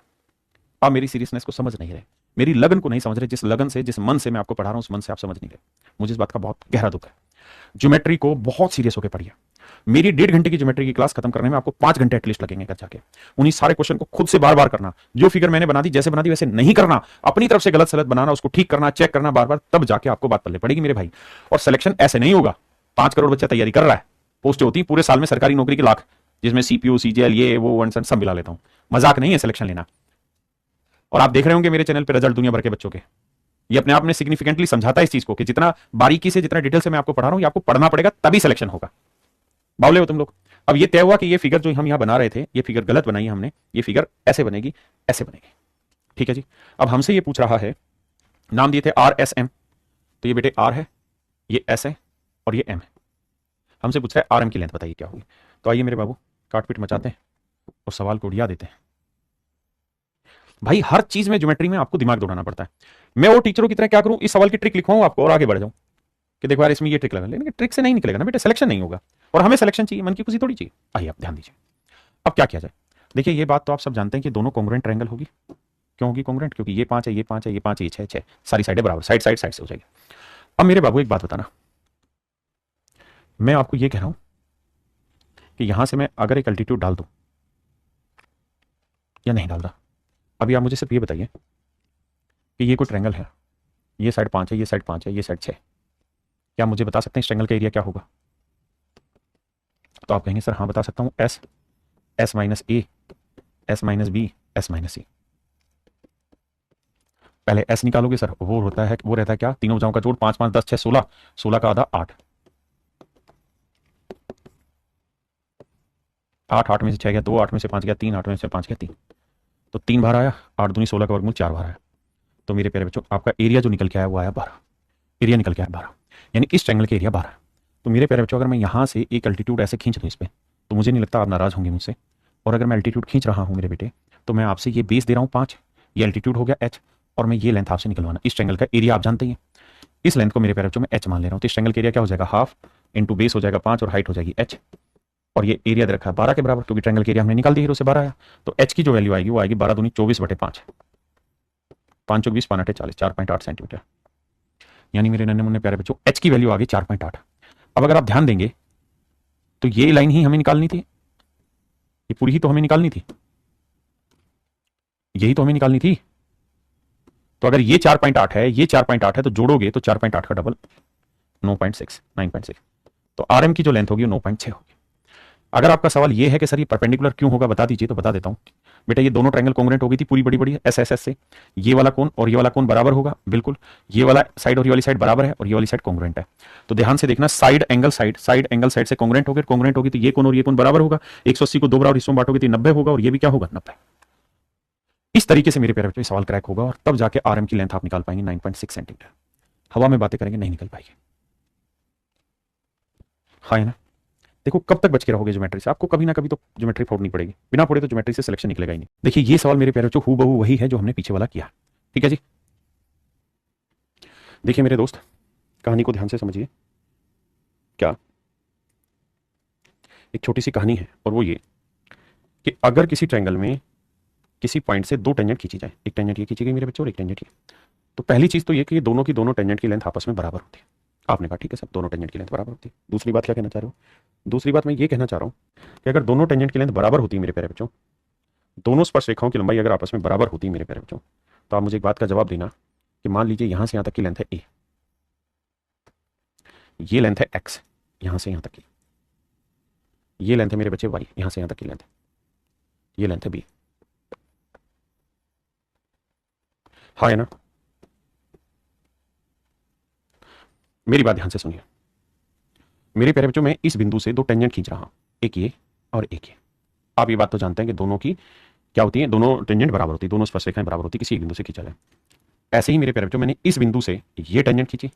A: आप मेरी सीरियसनेस को समझ नहीं रहे, मेरी लगन को नहीं समझ रहे। जिस लगन से, जिस मन से मैं आपको पढ़ा रहा हूं, उस मन से आप समझ नहीं रहे। मुझे इस बात का बहुत गहरा दुख है। ज्योमेट्री को बहुत सीरियस होकर पढ़िए। मेरी 1.5 घंटे की ज्योमेट्री की क्लास खत्म करने में आपको 5 घंटे एटलीस्ट लगेंगे घर जाके। उन्हीं सारे क्वेश्चन को खुद से बार बार करना, जो फिगर मैंने बना दी जैसे बना दी वैसे नहीं करना, अपनी तरफ से गलत सलत बनाना, उसको ठीक करना, चेक करना बार बार, तब जाके आपको बात पल्ले पड़ेगी मेरे भाई। और सिलेक्शन ऐसे नहीं होगा। 5 करोड़ बच्चा तैयारी कर रहा है, पोस्टें होती पूरे साल में सरकारी नौकरी के लाख, जिसमें सीपीयू सीजीएल ये वो वन सब मिला लेता हूं। मजाक नहीं है सिलेक्शन लेना। और आप देख रहे होंगे मेरे चैनल पे रिजल्ट दुनिया भर के बच्चों के, ये अपने आप में सिग्निफिकेंटली समझाता है इस चीज को कि जितना बारीकी से, जितना डिटेल से मैं आपको पढ़ा रहा हूं, ये आपको पढ़ना पड़ेगा तभी सिलेक्शन होगा। बावले हो तुम लोग। अब ये तय हुआ कि ये फिगर जो हम यहां बना रहे थे, ये फिगर गलत बनाई है हमने, ये फिगर ऐसे बनेगी, ऐसे बनेगी। ठीक है जी। अब हमसे ये पूछ रहा है, नाम दिए थे आर एस एम, तो ये बेटे आर है, ये एस है और ये एम है। हमसे पूछ रहा है आर एम की लेंथ बताइए क्या होगी। तो आइए मेरे बाबू, काटपीट मचाते हैं और सवाल को उड़िया देते हैं। भाई हर चीज में ज्योमेट्री में आपको दिमाग दौड़ाना पड़ता है। मैं वो टीचरों की तरह क्या करूं, इस सवाल की ट्रिक लिखवाऊं आपको और आगे बढ़ जाऊं कि देखो यार इसमें ये ट्रिक लगा, लेकिन ट्रिक से नहीं निकलेगा ना बेटे, सिलेक्शन नहीं होगा। और हमें सिलेक्शन चाहिए, मन की खुशी थोड़ी चाहिए। आइए आप ध्यान दीजिए, अब क्या किया जाए। देखिए ये बात तो आप सब जानते हैं कि दोनों कॉन्ग्रुएंट ट्रायंगल होगी। क्यों होगी कॉन्ग्रुएंट? क्योंकि ये 5 है, ये 5 है, ये 5 है, ये 6 6, सारी साइडें बराबर, साइड साइड साइड से हो जाएगी। अब मेरे बाबू एक बात बताना, मैं आपको ये कह रहा हूं कि यहां से मैं अगर एक अल्टीट्यूड डाल दूं या नहीं डाल रहा, अभी आप मुझे सिर्फ ये बताइए कि ये कोई ट्रायंगल है, ये साइड 5 है, ये साइड 5 है, ये साइड 6, क्या मुझे बता सकते हैं इस ट्रायंगल का एरिया क्या होगा? तो आप कहेंगे सर हाँ बता सकता हूं, S, S minus A, S minus B, S minus C. पहले एस निकालोगे सर, वो होता है, वो रहता है क्या, तीनों भुजाओं का जोड़, 5 5 10 6 16, 16 का आधा 8, 8 8 में से 6 गया 2, 8 में से 5 गया 3, 8 में से 5 गया 3, तो 3 बार आया, 8 दूनी 16 का वर्गमूल 4 बार आया। तो मेरे प्यारे बच्चों आपका एरिया जो निकल के आया वो आया 12, एरिया निकल के आया 12, यानी इस ट्रायंगल का एरिया 12। तो मेरे प्यारे बच्चों अगर मैं यहां से एक अल्टीट्यूड ऐसे खींच दूं इस पे, तो मुझे नहीं लगता आप नाराज होंगे मुझसे। और अगर मैं अल्टीट्यूड खींच रहा हूं मेरे बेटे, तो मैं आपसे ये बेस दे रहा हूं 5, ये अल्टीट्यूड हो गया h, और मैं ये लेंथ आपसे निकलवाना। इस ट्रायंगल का एरिया आप जानते हैं, इस लेंथ को मेरे प्यारे बच्चों मैं h मान ले रहा हूं। तो इस ट्रायंगल का एरिया क्या हो जाएगा, हाफ इंटू बेस हो जाएगा 5 और हाइट हो जाएगी h, और ये एरिया दे रखा है 12 के बराबर, क्योंकि ट्रायंगल का एरिया हमने निकाल दिया, हीरो से 12 आया। तो h की जो वैल्यू आएगी वो आएगी 12 दूनी 24/5, 5 चौक 20 5 8 40, 4.8 सेंटीमीटर। यानी मेरे नन्हे मुन्ने प्यारे बच्चों h की वैल्यू आ गई 4.8। अब अगर आप ध्यान देंगे तो ये लाइन ही हमें निकालनी थी, ये पूरी ही तो हमें निकालनी थी, यही तो हमें निकालनी थी। तो अगर ये 4.8 है, ये 4.8 है, तो जोड़ोगे तो 4.8 का डबल 9.6, 9.6, तो आरएम की जो लेंथ होगी वो 9.6 होगी। अगर आपका सवाल ये है कि सर ये परपेंडिकुलर क्यों होगा बता दीजिए, तो बता देता हूं बेटा, ये दोनों ट्रायंगल कॉन्ग्रुएंट हो गई थी पूरी बड़ी बड़ी एस एस एस से, ये वाला कोण और ये वाला कोण बराबर होगा, बिल्कुल ये वाला साइड और ये वाली साइड बराबर है, और ये वाली साइड कॉन्ग्रुएंट है। तो ध्यान से देखना, साइड एंगल साइड से कॉन्ग्रुएंट होगी, कॉन्ग्रुएंट होगी तो ये कोण और ये कोण बराबर होगा। 180 को 2 बराबर हिस्सों में बांटोगे तो 90 होगा, और ये भी क्या होगा 90। इस तरीके से मेरे प्यारे बच्चों सवाल क्रैक होगा, और तब जाके आरएम की लेंथ आप निकाल पाएंगे 9.6 सेंटीमीटर। हवा में बातें करेंगे नहीं निकल पाएंगे। हाँ है ना। देखो कब तक बच के रहोगे ज्योमेट्री से, आपको कभी ना कभी तो ज्योमेट्री फोड़नी पड़ेगी, बिना फोड़े तो ज्योमेट्री से सिलेक्शन निकलेगा ही नहीं। देखिए ये सवाल मेरे प्यारे बच्चों हूबहू वही है जो हमने पीछे वाला किया। ठीक है जी। देखिए मेरे दोस्त, कहानी को ध्यान से समझिए। क्या, एक छोटी सी कहानी है, और वो ये कि अगर किसी ट्रायंगल में किसी पॉइंट से 2 टेंजेंट खींची जाए, एक टेंजेंट ये खींची गई मेरे बच्चों और एक टेंजेंट ये, तो पहली चीज तो ये कि दोनों की दोनों टेंजेंट की लेंथ आपस में बराबर होती है। आपने कहा ठीक है सर, दोनों टेंजेंट की लेंथ बराबर होती है। दूसरी बात क्या कहना चाह रहे हो? दूसरी बात मैं ये कहना चाह रहा हूं कि अगर दोनों टेंजेंट की लेंथ बराबर होती है मेरे प्यारे बच्चों, दोनों स्पर्श रेखाओं की लंबाई अगर आपस में बराबर होती है मेरे प्यारे बच्चों, तो आप मुझे एक बात का जवाब देना कि मान लीजिए यहां से यहां तक की लेंथ है ए, ये लेंथ है एक्स यहां से यहां तक की, ये लेंथ है मेरे बच्चे वाई यहां से यहां तक की लेंथ है, ये लेंथ है बी। हाँ है ना। मेरी बात ध्यान से सुनिए मेरे प्यारे बच्चों, मैं इस बिंदु से 2 टेंजेंट खींच रहा हूं, एक ये और एक ये। आप ये बात तो जानते हैं कि दोनों की क्या होती है, दोनों टेंजेंट बराबर होती है, दोनों स्पर्श रेखाएं बराबर होती है किसी एक बिंदु से खींचा जाए। ऐसे ही मेरे प्यारे बच्चों मैंने इस बिंदु से ये टेंजेंट खींची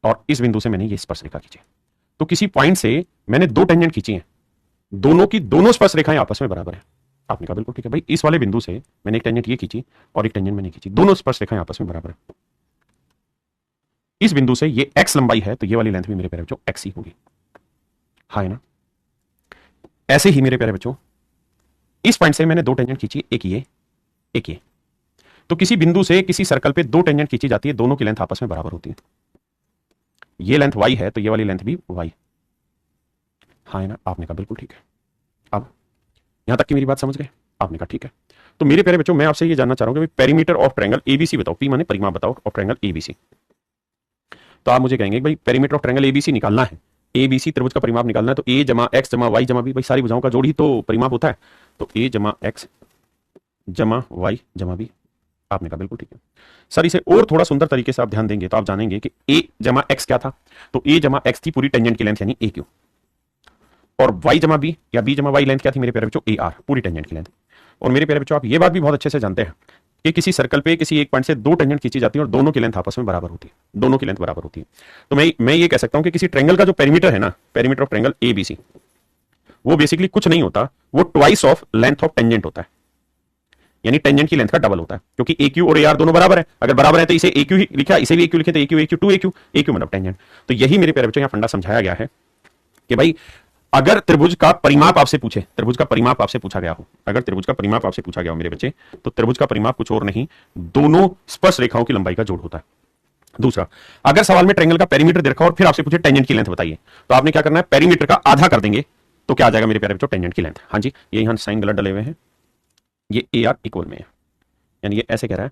A: और इस बिंदु से मैंने ये स्पर्श रेखा खींची। तो किसी पॉइंट से मैंने 2 टेंजेंट खींची हैं, दोनों की दोनों स्पर्श रेखाएं आपस में बराबर है। आपने कहा बिल्कुल ठीक है भाई। इस वाले बिंदु से मैंने एक टेंजेंट ये खींची और एक टेंजेंट मैंने खींची, दोनों स्पर्शरेखाएं आपस में बराबर है। इस बिंदु से ये x लंबाई है तो ये वाली लेंथ भी मेरे प्यारे बच्चों x ही होगी, हाँ है ना। ऐसे ही मेरे प्यारे बच्चों इस पॉइंट से मैंने दो टेंजेंट खींची, एक ये एक ये। तो किसी बिंदु से किसी सर्कल पे दो टेंजेंट खींची जाती है, दोनों की लेंथ आपस में बराबर होती है। ये लेंथ y है तो ये वाली लेंथ भी y, हाँ है ना। आपने कहा बिल्कुल ठीक है। अब यहां तक की मेरी बात समझ गए? आपने कहा ठीक है। तो मेरे प्यारे बच्चों मैं आपसे ये जानना चाह रहा हूं कि पेरीमीटर ऑफ ट्रायंगल एबीसी बताओ, पी माने परिमाप बताओ ऑफ ट्रायंगल एबीसी। तो आप मुझे कहेंगे भाई पेरीमीटर ऑफ ट्रायंगल एबीसी निकालना है, एबीसी त्रिभुज का परिमाप निकालना है, तो ए जमा एक्स जमा वाई जमा बी, भाई सारी भुजाओं का जोड़ ही तो परिमाप होता है। तो ए जमा एक्स जमा वाई जमा बी। आपने कहा बिल्कुल ठीक है सर। इसे और थोड़ा सुंदर तरीके से आप ध्यान देंगे तो आप जानेंगे कि ए जमा एक्स क्या था। तो ए जमा एक्स थी पूरी टेंजेंट की लेंथ यानी ए क्यू, और वाई जमा बी या बी जमा वाई लेंथ क्या थी मेरे प्यारे बच्चों, ए आर, पूरी टेंजेंट की लेंथ। और मेरे प्यारे बच्चों आप ये बात भी बहुत अच्छे से जानते हैं कि किसी सर्कल पे किसी एक पॉइंट से दो टेंजेंट खींची जाती है और दोनों की लेंथ आपस में बराबर होती है, दोनों की लेंथ बराबर होती है। तो मैं ये कह सकता हूं कि किसी ट्रायंगल का जो पेरीमीटर है ना, पेरीमीटर ऑफ ट्रायंगल एबीसी, वो बेसिकली कुछ नहीं होता, वो twice of length of tangent होता है, यानी टेंजेंट की लेंथ का डबल होता है। क्योंकि ए क्यू और ए आर दोनों बराबर है, अगर बराबर है तो इसे ए क्यू ही लिखा, इसे भी ए क्यू लिखे तो A Q A Q to A Q, A Q मतलब टेंजेंट। तो यही मेरे प्यारे बच्चों यहाँ फंडा समझाया गया है कि भाई अगर त्रिभुज का परिमाप आपसे पूछे, त्रिभुज का परिमाप आपसे पूछा गया हो, अगर त्रिभुज का परिमाप आपसे पूछा गया हो मेरे बच्चे, तो त्रिभुज का परिमाप कुछ और नहीं, दोनों स्पर्श रेखाओं की लंबाई का जोड़ होता है। दूसरा, अगर सवाल में ट्रायंगल का पेरीमीटर देखा और फिर आपसे पूछे टेंजेंट की लेंथ बताइए, तो आपने क्या करना है, पेरीमीटर का आधा कर देंगे तो क्या आ जाएगा मेरे प्यारे बच्चों, टेंजेंट की लेंथ। हाँ जी, ये यहां साइन गलत डले हुए हैं, ये ए आर इक्वल में है, यानी ये ऐसे कह रहा है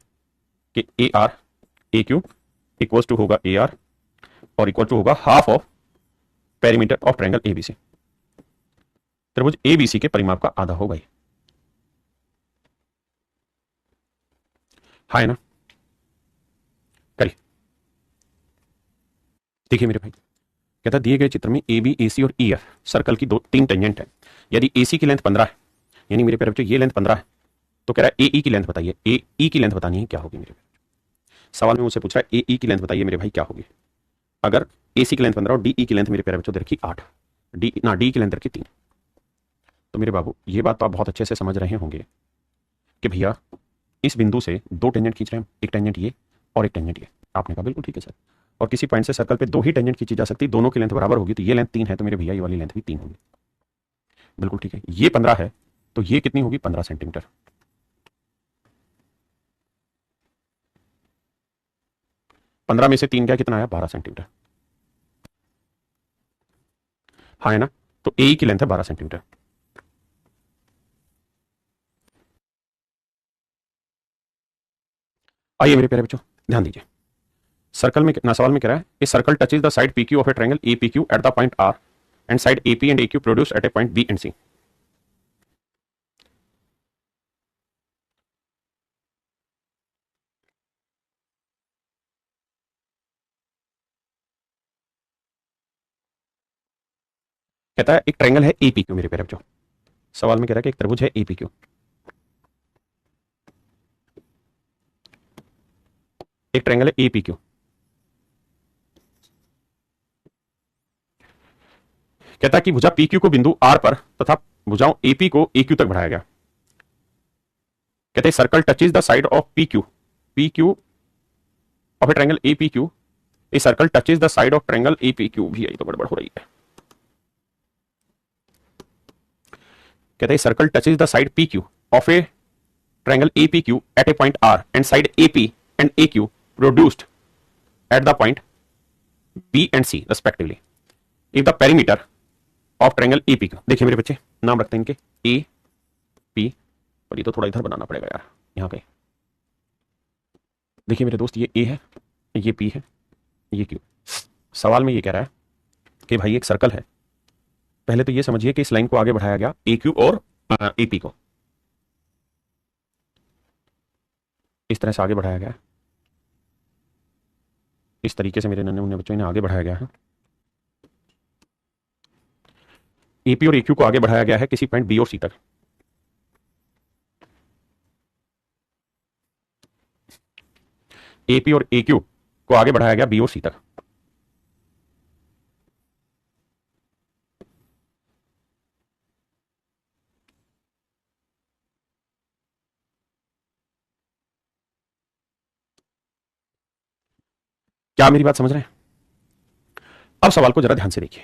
A: कि A R A Q equal to होगा ए आर और इक्वल टू होगा half of perimeter of triangle ABC. त्रिभुज एबीसी के परिमाप का आधा होगा ये, हाँ है ना। करिए, देखिए मेरे भाई, कहता दिए गए चित्र में ए बी ए सी और ई एफ सर्कल की दो तीन टेंजेंट है। यदि ए सी की लेंथ 15 है, यानी मेरे प्यारे बच्चों ये लेंथ 15 है, तो कह रहा है ए ई की लेंथ बताइए, ए ई की लेंथ बतानी है क्या होगी मेरे प्यारे। सवाल में मुझसे पूछ रहा है ए ई की लेंथ बताइए मेरे भाई क्या होगी। अगर ए सी की लेंथ 15 और डी ई की लेंथ मेरे प्यारे बच्चों रखी 8, डी की लेंथ रखी 3, तो मेरे बाबू ये बात तो आप बहुत अच्छे से समझ रहे होंगे कि भैया इस बिंदु से दो टेंजेंट खींच रहे हैं, एक टेंजेंट ये और एक टेंजेंट ये। आपने कहा बिल्कुल ठीक है सर। और किसी पॉइंट से सर्कल पे दो ही टेंजेंट खींची जा सकती, दोनों की लेंथ बराबर होगी, तो ये लेंथ 3 है तो मेरे भैया ये वाली लेंथ भी 3 होगी। बिल्कुल ठीक है, ये 15 है तो ये कितनी होगी, 15 सेंटीमीटर। पंद्रह में से 3 क्या, कितना आया, 12 सेंटीमीटर, हाँ है ना। तो ए की लेंथ है 12 सेंटीमीटर। आइए मेरे प्यारे बच्चों ध्यान दीजिए, सर्कल में कितना सवाल में कह रहा है, a circle touches the side P Q of a triangle A P Q at the point R and side A P and A Q produced at a point B and C. कहता है एक ट्रायंगल है ए पी क्यू मेरे प्यारे बच्चों, सवाल में कह रहा है कि एक त्रिभुज है ए पी क्यू, एक ट्रायंगल है ए पी क्यू। कहता है कि भुजा पी क्यू को बिंदु आर पर तथा भुजाओं ए पी को ए क्यू तक बढ़ाया गया। कहते हैं circle touches the side of P Q of a triangle A P Q, A circle touches the side of triangle A P Q, भी यही तो गड़बड़ हो रही है। कहते हैं circle touches the side P Q of A triangle APQ at a point R and side AP and AQ produced at the point B and C respectively if the perimeter of triangle APQ। देखिए मेरे बच्चे नाम रखते हैं इनके A P, पर ये तो थोड़ा इधर बनाना पड़ेगा यार, यहाँ पे देखिए मेरे दोस्त, ये A है, ये P है, ये Q। सवाल में ये कह रहा है कि भाई एक सर्कल है, पहले तो ये समझिए कि इस लाइन को आगे बढ़ाया गया AQ और AP को इस तरह से आगे बढ़ाया गया है, इस तरीके से मेरे नन्हे मुन्ने बच्चों ने आगे बढ़ाया गया है। एपी और एक्यू को आगे बढ़ाया गया है किसी पॉइंट बी और सी तक। एपी और एक्यू को आगे बढ़ाया गया बी और सी तक। क्या मेरी बात समझ रहे हैं? अब सवाल को जरा ध्यान से देखिए।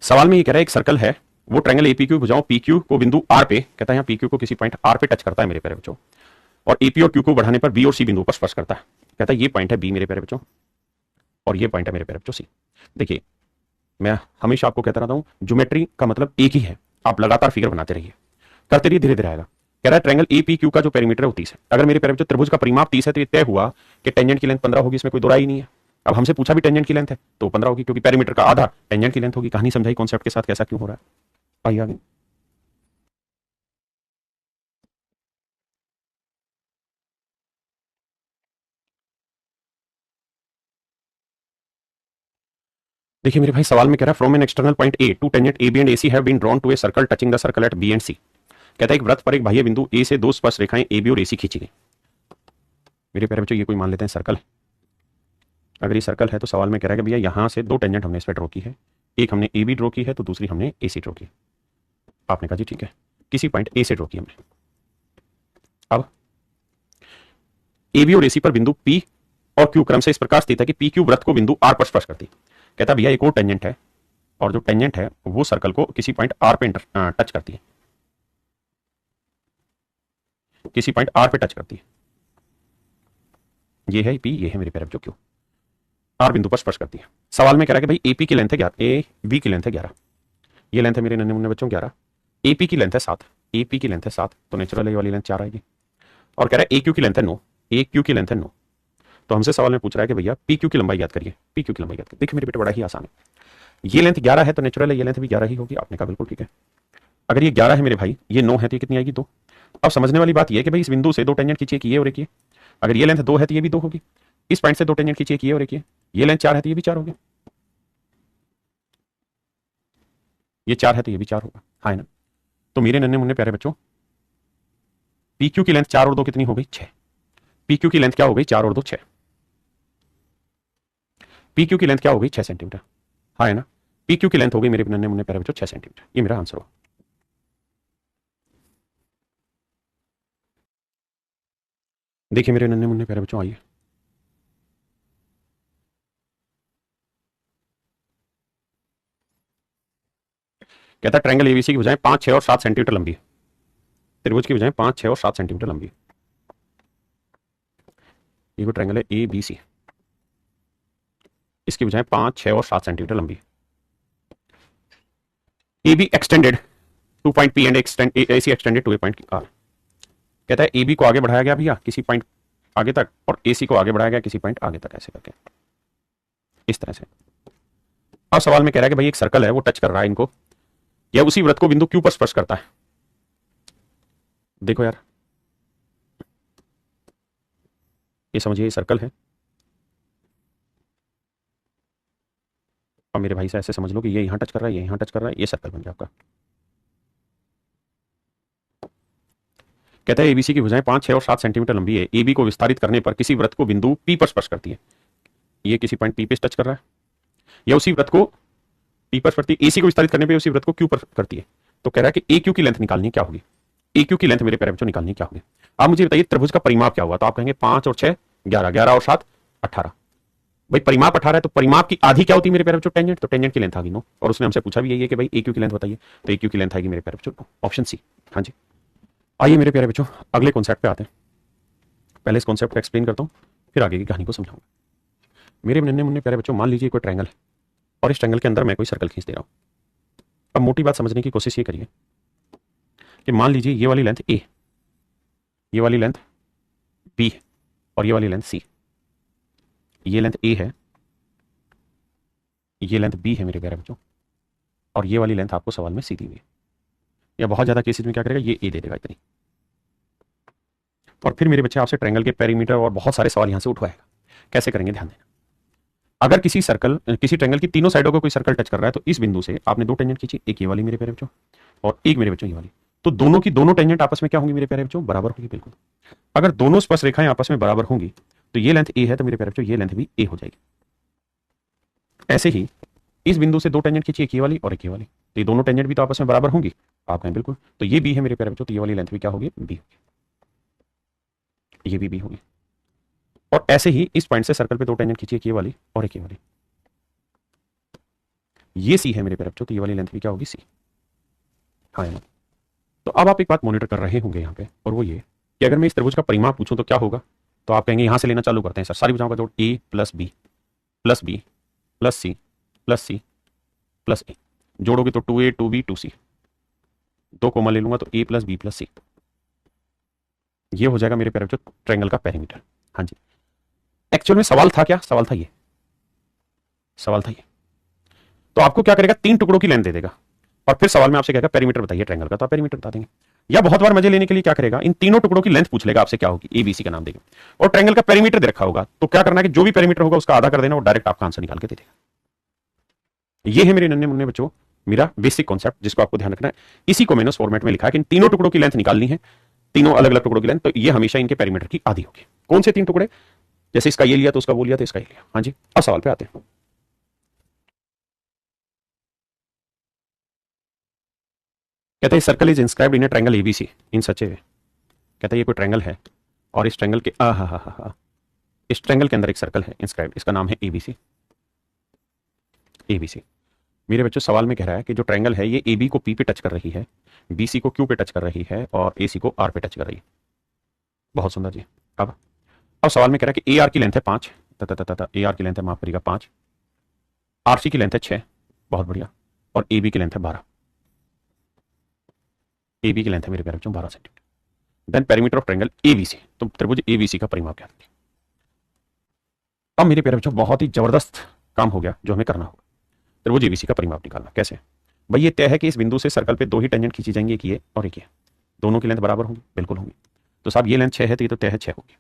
A: सवाल में ये कह रहा है एक सर्कल है, वो ट्रायंगल एपीक्यू भुजाओं पीक्यू को बिंदु आर पे, कहता है यहाँ पीक्यू को किसी पॉइंट आर पे टच करता है मेरे प्यारे बच्चों, और एपी और क्यू को बढ़ाने पर बी और सी बिंदु पर स्पर्श करता है। कहता है ये पॉइंट है बी मेरे प्यारे बच्चों, और ये पॉइंट है मेरे प्यारे बच्चों सी। देखिए मैं हमेशा आपको कहता रहता हूं, ज्योमेट्री का मतलब एक ही है, आप लगातार फिगर बनाते रहिए, करते रहिए, धीरे धीरे आएगा। कह रहा है ट्रायंगल एपी क्यू का जो पेरीमीटर है वो 30 है। अगर मेरे प्यारे बच्चों त्रिभुज का परिमाप 30 है तो ये तय हुआ कि टेंजेंट की लेंथ 15 होगी, इसमें कोई दो राय ही नहीं है। अब हमसे पूछा भी टेंजेंट की लेंथ है तो 15 होगी, क्योंकि पेरीमीटर का आधा टेंजेंट की लेंथ होगी। कहानी समझाई कॉन्सेप्ट के साथ, कैसा क्यों हो रहा है, आइए आगे। देखिए मेरे भाई सवाल में कह रहा है from an external point A two tangent A B and A C have been drawn to a circle touching the circle at B and C. कहता है एक वृत्त पर एक बाह्य बिंदु ए से दो स्पर्श रेखाएं ए बी और ए सी खींची गई। मेरे प्यारे बच्चों ये कोई मान लेते हैं सर्कल है। अगर ये सर्कल है तो सवाल में कह रहा है कि भैया यहां से दो टेंजेंट हमने इस पर ड्रॉ की है, एक हमने ए बी ड्रॉ की है तो दूसरी हमने ए सी ड्रॉ की। आपने कहा जी ठीक है, किसी पॉइंट ए से ड्रॉ की हमने। अब ए बी और ए सी पर बिंदु पी और क्यू क्रम से इस प्रकार स्थित है कि पी क्यू वृत्त को बिंदु आर पर स्पर्श करती। कहता भैया एक और टेंजेंट है, और जो टेंजेंट है वो सर्कल को किसी पॉइंट आर पे टच करती है, किसी पॉइंट आर पे टच करती है। ये है पी, ये है मेरे प्यारे बच्चों क्यू, आर बिंदु पर स्पर्श करती है। सवाल में कह रहा है कि भाई एपी की लेंथ है 11, ए बी की लेंथ है 11, ये लेंथ है मेरे नन्हे मुन्ने बच्चों 11, एपी की लेंथ है 7, एपी की लेंथ है 7 तो नेचुरल ये वाली लेंथ 4 आएगी। और कह रहा है ए क्यू की लेंथ है 9, ए क्यू की लेंथ है 9। तो हमसे सवाल में पूछ रहा है कि भैया पी क्यू की लंबाई याद करिए, पी क्यू की लंबाई याद करिए। देखिए मेरे बेटे बड़ा ही आसान है, ये लेंथ 11 है तो नेचुरल है ये लेंथ भी 11 ही होगी। आपने कहा बिल्कुल ठीक है। अगर ये 11 है मेरे भाई, ये 9 है तो ये कितनी आएगी 2। अब समझने वाली बात ये है कि भाई इस बिंदु से दो टेंजेंट खींचिए कि ये और एक ये, अगर ये लेंथ 2 है तो ये भी 2 होगी। इस पॉइंट से दो टेंजेंट खींचिए कि ये और एक ये लेंथ 4 है तो ये भी 4 होगी, ये 4 है तो ये भी 4 होगा, हाँ है ना। तो मेरे नन्हे मुन्ने प्यारे बच्चों पी क्यू की लेंथ 4 और 2 कितनी हो गई 6। पी क्यू की लेंथ क्या हो गई 4 और 2 6, पी क्यू की लेंथ क्या हो गई 6 सेंटीमीटर, हाँ है ना। पी क्यू की लेंथ हो गई मेरे नन्हे मुन्ने प्यारे बच्चों 6 सेंटीमीटर, ये मेरा आंसर हो। देखिए मेरे नन्हे मुन्ने प्यारे बच्चों आइए, कहता है ट्रायंगल एबीसी की भुजाएं 5 6 और 7 सेंटीमीटर लंबी है। त्रिभुज की भुजाएं 5 6 और 7 सेंटीमीटर लंबी है। ये कोई ट्रायंगल है ए बी सी, इसकी भुजाएं 5 6 और 7 सेंटीमीटर लंबी है। A B extended to point P and AC extended to a point R. कहता है ए बी को आगे बढ़ाया गया भैया किसी पॉइंट आगे तक, और ए सी को आगे बढ़ाया गया किसी पॉइंट आगे तक, ऐसे करके इस तरह से। अब सवाल में कह रहा है कि भाई एक सर्कल है वो टच कर रहा है इनको, या उसी वृत्त को बिंदु क्यू पर स्पर्श करता है। देखो यार ये समझिए, ये सर्कल है, और मेरे भाई से ऐसे समझ लो कि ये यहां टच कर रहा है, ये यहां टच कर रहा है, ये सर्कल बन गया आपका। कहता है एबीसी की भुजाएं 5 6 और 7 सेंटीमीटर लंबी है, एबी को विस्तारित करने पर किसी वृत्त को बिंदु पी पर स्पर्श करती है। ये किसी पॉइंट पी पे टच कर रहा है, या उसी वृत्त को पी पर करती है, एसी को विस्तारित करने पर उसी वृत्त को क्यू पर करती है। तो कह रहा है कि ए क्यू की लेंथ निकालनी क्या होगी, ए क्यू की लेंथ मेरे प्यारे बच्चों निकालनी क्या होगी। आप मुझे बताइए त्रिभुज का परिमाप क्या हुआ, तो आप कहेंगे 5 और 6 11, 11 और 7 18। भाई परिमाप 18 है तो परिमाप की आधी क्या होती है मेरे प्यारे बच्चों टेंजेंट, तो टेंजेंट की लेंथ आ गई 9। और उसने हमसे पूछा भी यही है कि भाई ए क्यू की लेंथ बताइए, तो ए क्यू की लेंथ आएगी मेरे प्यारे बच्चों ऑप्शन सी। हाँ जी आइए मेरे प्यारे बच्चों अगले कॉन्सेप्ट पे आते हैं। पहले इस कॉन्सेप्ट को एक्सप्लेन करता हूँ, फिर आगे की कहानी को समझाऊंगा। मेरे नन्हे मुन्ने प्यारे बच्चों मान लीजिए कोई ट्रायंगल है, और इस ट्रायंगल के अंदर मैं कोई सर्कल खींच दे रहा हूं। अब मोटी बात समझने की कोशिश ये करिए कि मान लीजिए ये वाली लेंथ ए, ये वाली लेंथ बी है, और ये वाली लेंथ सी। ये लेंथ ए है, ये लेंथ बी है मेरे प्यारे बच्चों, और ये वाली लेंथ आपको सवाल में सी दी हुई है। या बहुत ज्यादा केसेस में क्या करेगा, ये ए दे देगा इतनी। और फिर मेरे बच्चे आपसे ट्रायंगल के पेरीमीटर और बहुत सारे सवाल यहां से उठवाएगा। कैसे करेंगे ध्यान देना। अगर किसी सर्कल किसी ट्रायंगल की तीनों साइडों को कोई सर्कल टच कर रहा है, तो इस बिंदु से आपने दो टेंजेंट खींची, एक ये वाली मेरे प्यारे बच्चों और एक मेरे बच्चों ये वाली। तो दोनों की दोनों टेंजेंट आपस में क्या होंगी मेरे प्यारे बच्चों, बराबर होगी बिल्कुल। अगर दोनों स्पर्श रेखाएं आपस में बराबर होंगी तो ये लेंथ ए है, तो मेरे प्यारे बच्चों ये लेंथ भी ए हो जाएगी। ऐसे ही इस बिंदु से दो टेंजेंट खींची, एक ये वाली और एक ये वाली, तो ये दोनों टेंजेंट भी तो आपस में बराबर होंगी। आप कहें बिल्कुल, तो ये बी है मेरे प्यारे बच्चों, तो ये वाली लेंथ भी क्या होगी, बी होगी, ये भी बी होगी। और ऐसे ही इस पॉइंट से सर्कल पे दो टेंजेंट खींचिए, एक ये वाली और एक ये वाली। ये सी है मेरे प्यारे बच्चों, तो ये वाली लेंथ भी क्या होगी, सी। हाँ है ना। तो अब आप एक बात मॉनिटर कर रहे होंगे यहाँ पे, और वो ये कि अगर मैं इस त्रिभुज का परिमाप पूछूं तो क्या होगा, तो आप कहेंगे यहां से लेना चालू करते हैं सर, सारी भुजाओं का जोड़ A plus B plus B plus C plus C plus A, जोड़ोगे तो 2a 2b 2c, दो कोमा ले लूंगा तो a प्लस बी प्लस सी। ये हो जाएगा मेरे प्यारे बच्चों ट्रायंगल का पेरीमीटर। हाँ जी, एक्चुअल में सवाल था क्या, सवाल था ये, सवाल था ये। तो आपको क्या करेगा, 3 टुकड़ों की लेंथ दे देगा और फिर सवाल में आपसे कहेगा पेरीमीटर बताइए ट्रायंगल का, तो आप पेरीमीटर बता देंगे। या बहुत बार मजे लेने के लिए क्या करेगा, इन तीनों टुकड़ों की लेंथ पूछ लेगा आपसे क्या होगी, एबीसी का नाम देगा और ट्रायंगल का पेरीमीटर दे रखा होगा, तो क्या करना है कि जो भी पेरीमीटर होगा उसका आधा कर देना और डायरेक्ट आपका आंसर निकाल के दे देगा। ये है मेरे नन्हे मुन्ने बच्चों मेरा बेसिक कॉन्सेप्ट, जिसको आपको ध्यान रखना है। इसी को मैंने उस फॉर्मेट में लिखा है कि इन तीनों टुकड़ों की लेंथ निकालनी है, तीनों अलग अलग टुकड़ों की लेंथ, तो ये हमेशा इनके पेरीमीटर की आधी होगी। कौन से 3 टुकड़े, जैसे इसका ये लिया तो उसका वो लिया तो इसका ये लिया। हाँ जी, अब सवाल पे आते हैं। कहते हैं circle is inscribed in a triangle ABC in such a way. कहता है ये कोई ट्रायंगल है और इस ट्रायंगल के इस ट्रायंगल के अंदर एक सर्कल है इंस्क्राइब्ड, इसका नाम है एबीसी। एबीसी मेरे बच्चों सवाल में कह रहा है कि जो ट्रायंगल है ये ए बी को पी पे टच कर रही है, बीसी को क्यू पे टच कर रही है और एसी को आर पे टच कर रही है। बहुत सुंदर जी। अब सवाल में कह रहा है कि ए आर की लेंथ है 5, ए आर की लेंथ है, माफ करिएगा 5, आर सी की लेंथ है 6, बहुत बढ़िया, और ए बी की लेंथ है 12। ए बी की लेंथ है मेरे प्यारे बच्चों 12 centimetre. Then perimeter of triangle ABC, तो त्रिभुज एबीसी का परिमाप क्या है। अब मेरे प्यारे बच्चों बहुत ही जबरदस्त काम हो गया जो हमें करना होगा, त्रिभुज एबीसी का परिमाप निकालना। कैसे भाई, ये तय है कि इस बिंदु से सर्कल पे 2 ही टेंजेंट खींची जाएंगी, एक ये और एक ये, दोनों की लेंथ बराबर होंगी, बिल्कुल होंगी। तो साहब ये लेंथ 6 है तो ये तो तय है 6 होगी।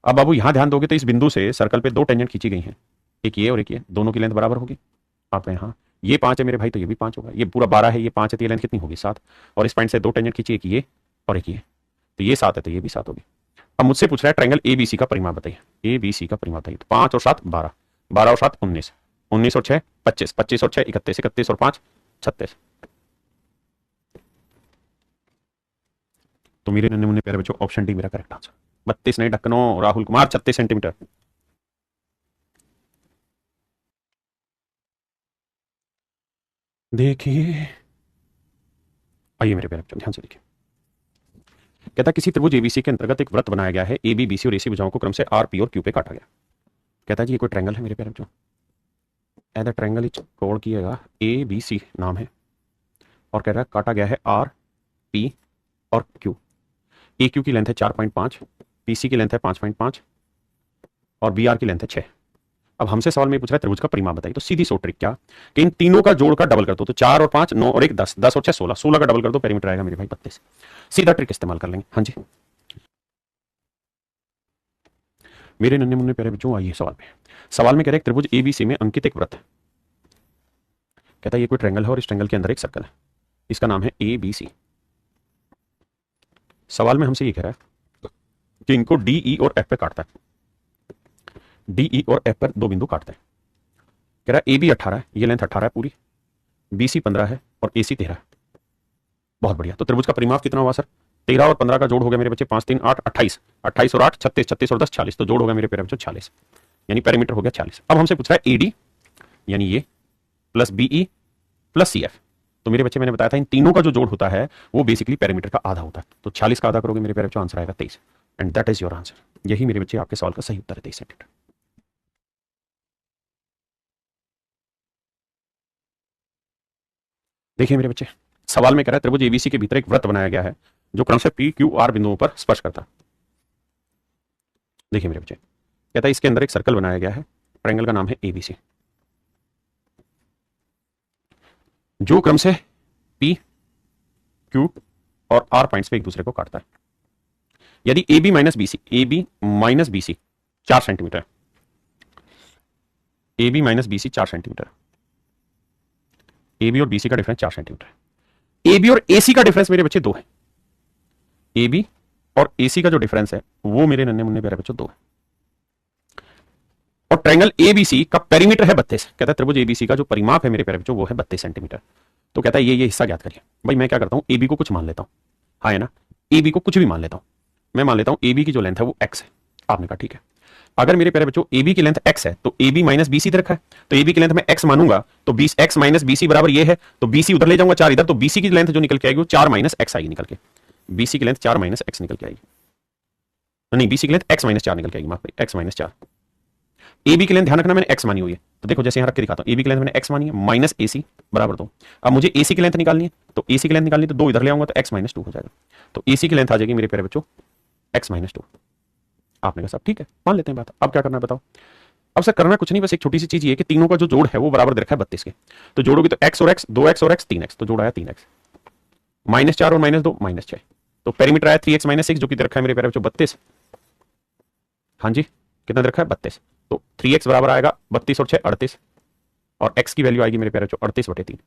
A: अब बाबू यहां ध्यान दोगे तो इस बिंदु से सर्कल पे 2 टेंजेंट खींची गई हैं, एक ये और एक ये, दोनों की लेंथ बराबर होगी। आप यहाँ ये 5 है मेरे भाई तो ये भी 5 होगा, ये पूरा 12 है, ये 5 है तो ये लेंथ कितनी होगी 7, और इस पॉइंट से 2 टेंजेंट खींची, एक ये और एक ये, तो ये 7 है तो ये भी 7 होगी। अब मुझसे पूछ रहा है ट्रायंगल एबीसी का परिमाप बताइए, एबीसी का परिमाप बताइए। तो 5 और 7 12, 12 और 7 19, 19 और 6 25, 25 और 6 31, 31 और 5 36। तो मेरे नन्हे मुन्ने प्यारे बच्चों ऑप्शन डी मेरा करेक्ट आंसर। 32 नहीं ढक्कनों, राहुल कुमार 36 सेंटीमीटर। देखिए आइए मेरे प्यारे बच्चों ध्यान से देखिए। कहता किसी त्रिभुज एबीसी के अंतर्गत एक वृत्त बनाया गया है, ए बी बी सी और एसी भुजाओं को क्रम से आर पी और क्यू पे काटा गया। कहता है जी ये कोई ट्रायंगल है मेरे प्यारे बच्चों, एदा ट्रायंगल इच कोण किएगा, ए बी सी नाम है और कह रहा है काटा गया है आर पी और क्यू। ए क्यू की लेंथ है 4.5, पी सी की लेंथ है 5.5 और बी आर की लेंथ है 6। अब हमसे सवाल में पूछ रहा है त्रिभुज का परिमाप बताइए, तो सीधी सो ट्रिक क्या कि इन तीनों का जोड़ का डबल कर दो, तो 4 और 5 9 और 1 10, 10 और 6 16, 16 का डबल कर दो, पेरीमीटर आएगा मेरे भाई 32। सीधा ट्रिक इस्तेमाल कर लेंगे। हाँ जी मेरे नन्हे मुन्ने प्यारे बच्चों आइए सवाल में। सवाल में कह रहे हैं त्रिभुज एबीसी में अंकित एक वृत्त है। कहता है ये कोई ट्रायंगल है और इस ट्रायंगल के अंदर एक सर्कल है, इसका नाम है ए बी सी। सवाल में हमसे ये कह रहा है कि इनको डी ई और एफ पे काटता है, डी ई और एफ पर 2 बिंदु काटते हैं। कह रहा है ए बी 18 है, ये लेंथ 18 है पूरी, बी सी 15 है और ए सी 13 है। बहुत बढ़िया। तो त्रिभुज का परिमाप कितना हुआ सर, 13 और 15 का जोड़ हो गया मेरे बच्चे 5 3 8 28, 28 और 8 36, 36 और 10 40, तो जोड़ हो गया मेरे प्यारे बच्चों 40, यानी पेरीमीटर हो गया 40। अब हमसे पूछ रहा है एडी यानी ये plus BE plus C F. तो मेरे बच्चे मैंने बताया था इन तीनों का जो जोड़ होता है वो बेसिकली पेरीमीटर का आधा होता है, तो 40 का आधा करोगे मेरे प्यारे बच्चों आंसर आएगा 23, and that is your answer. यही मेरे बच्चे आपके सवाल का सही उत्तर है 23 सेंटीमीटर। देखिए मेरे बच्चे सवाल में कह रहा है त्रिभुज एबीसी के भीतर एक वृत्त बनाया गया है जो क्रम से पी क्यू आर बिंदुओं पर स्पर्श करता है। देखिए मेरे बच्चे कहता है इसके अंदर एक सर्कल बनाया गया है, ट्रायंगल का नाम है एबीसी, जो क्रम से पी क्यू और आर पॉइंट्स पे एक दूसरे को काटता है। यदि A B minus B C 4 centimetre, A B minus B C 4 centimetre, A B और बी सी का डिफरेंस 4 सेंटीमीटर, ए बी और ए सी का डिफरेंस मेरे बच्चे 2 है, ए बी और ए सी का जो डिफरेंस है वो मेरे नन्हे मुन्ने प्यारे बच्चों 2 है, और ट्रायंगल एबीसी का पेरीमीटर है 32। कहता है त्रिभुज एबीसी का जो परिमाप है मेरे प्यारे बच्चों वो है 32 सेंटीमीटर। तो कहता है ये हिस्सा ज्ञात करिए। भाई मैं क्या करता हूं, एबी को कुछ मान लेता हूं, हाँ है ना, एबी को कुछ भी मान लेता हूं, मैं मान लेता हूं एबी की जो लेंथ है वो एक्स है। आपने कहा ठीक है। अगर मेरे प्यारे बच्चों ए बी की लेंथ x है तो A B minus B C दे रखा है, तो ए बी की लेंथ में x मानूंगा तो x माइनस बी सी बराबर ये है, तो बी सी उधर ले जाऊंगा 4 इधर, तो बी सी की लेंथ जो निकल के आएगी वो 4 माइनस एक्स आएगी निकल के, बी सी की लेंथ 4 माइनस एक्स निकल के आएगी, नहीं बी सी की लेंथ x माइनस 4 निकल के आएगी, माफ करिए x माइनस 4। ए बी की लेंथ ध्यान रखना मैंने x मानी हुई है, तो देखो जैसे यहां रख के दिखाता हूं, ए बी की लेंथ मैंने x मानी है माइनस ए सी बराबर 2। अब मुझे ए सी की लेंथ निकालनी है, तो ए सी की लेंथ निकालनी है तो 2 इधर ले आऊंगा तो x माइनस 2 हो जाएगा, तो ए सी की लेंथ आ जाएगी मेरे प्यारे बच्चों x माइनस 2। आपने कहा साहब ठीक है मान लेते हैं बात, अब क्या करना है बताओ। अब सर करना कुछ नहीं, बस एक छोटी सी चीज ये कि तीनों का जो जोड़ है वो बराबर दे रखा है 32 के, तो जोड़ोगे तो x और x 2x और x 3x, तो जोड़ आया 3x, माइनस 4 और माइनस 2 माइनस 6, तो पेरीमीटर आया 3x माइनस 6 जो कि दे रखा है मेरे प्यारे बच्चों 32। हाँ जी कितना दे रखा है 32, तो 3x बराबर आएगा 32 और 6 38, और x की वैल्यू आएगी मेरे प्यारे बच्चों 38/3,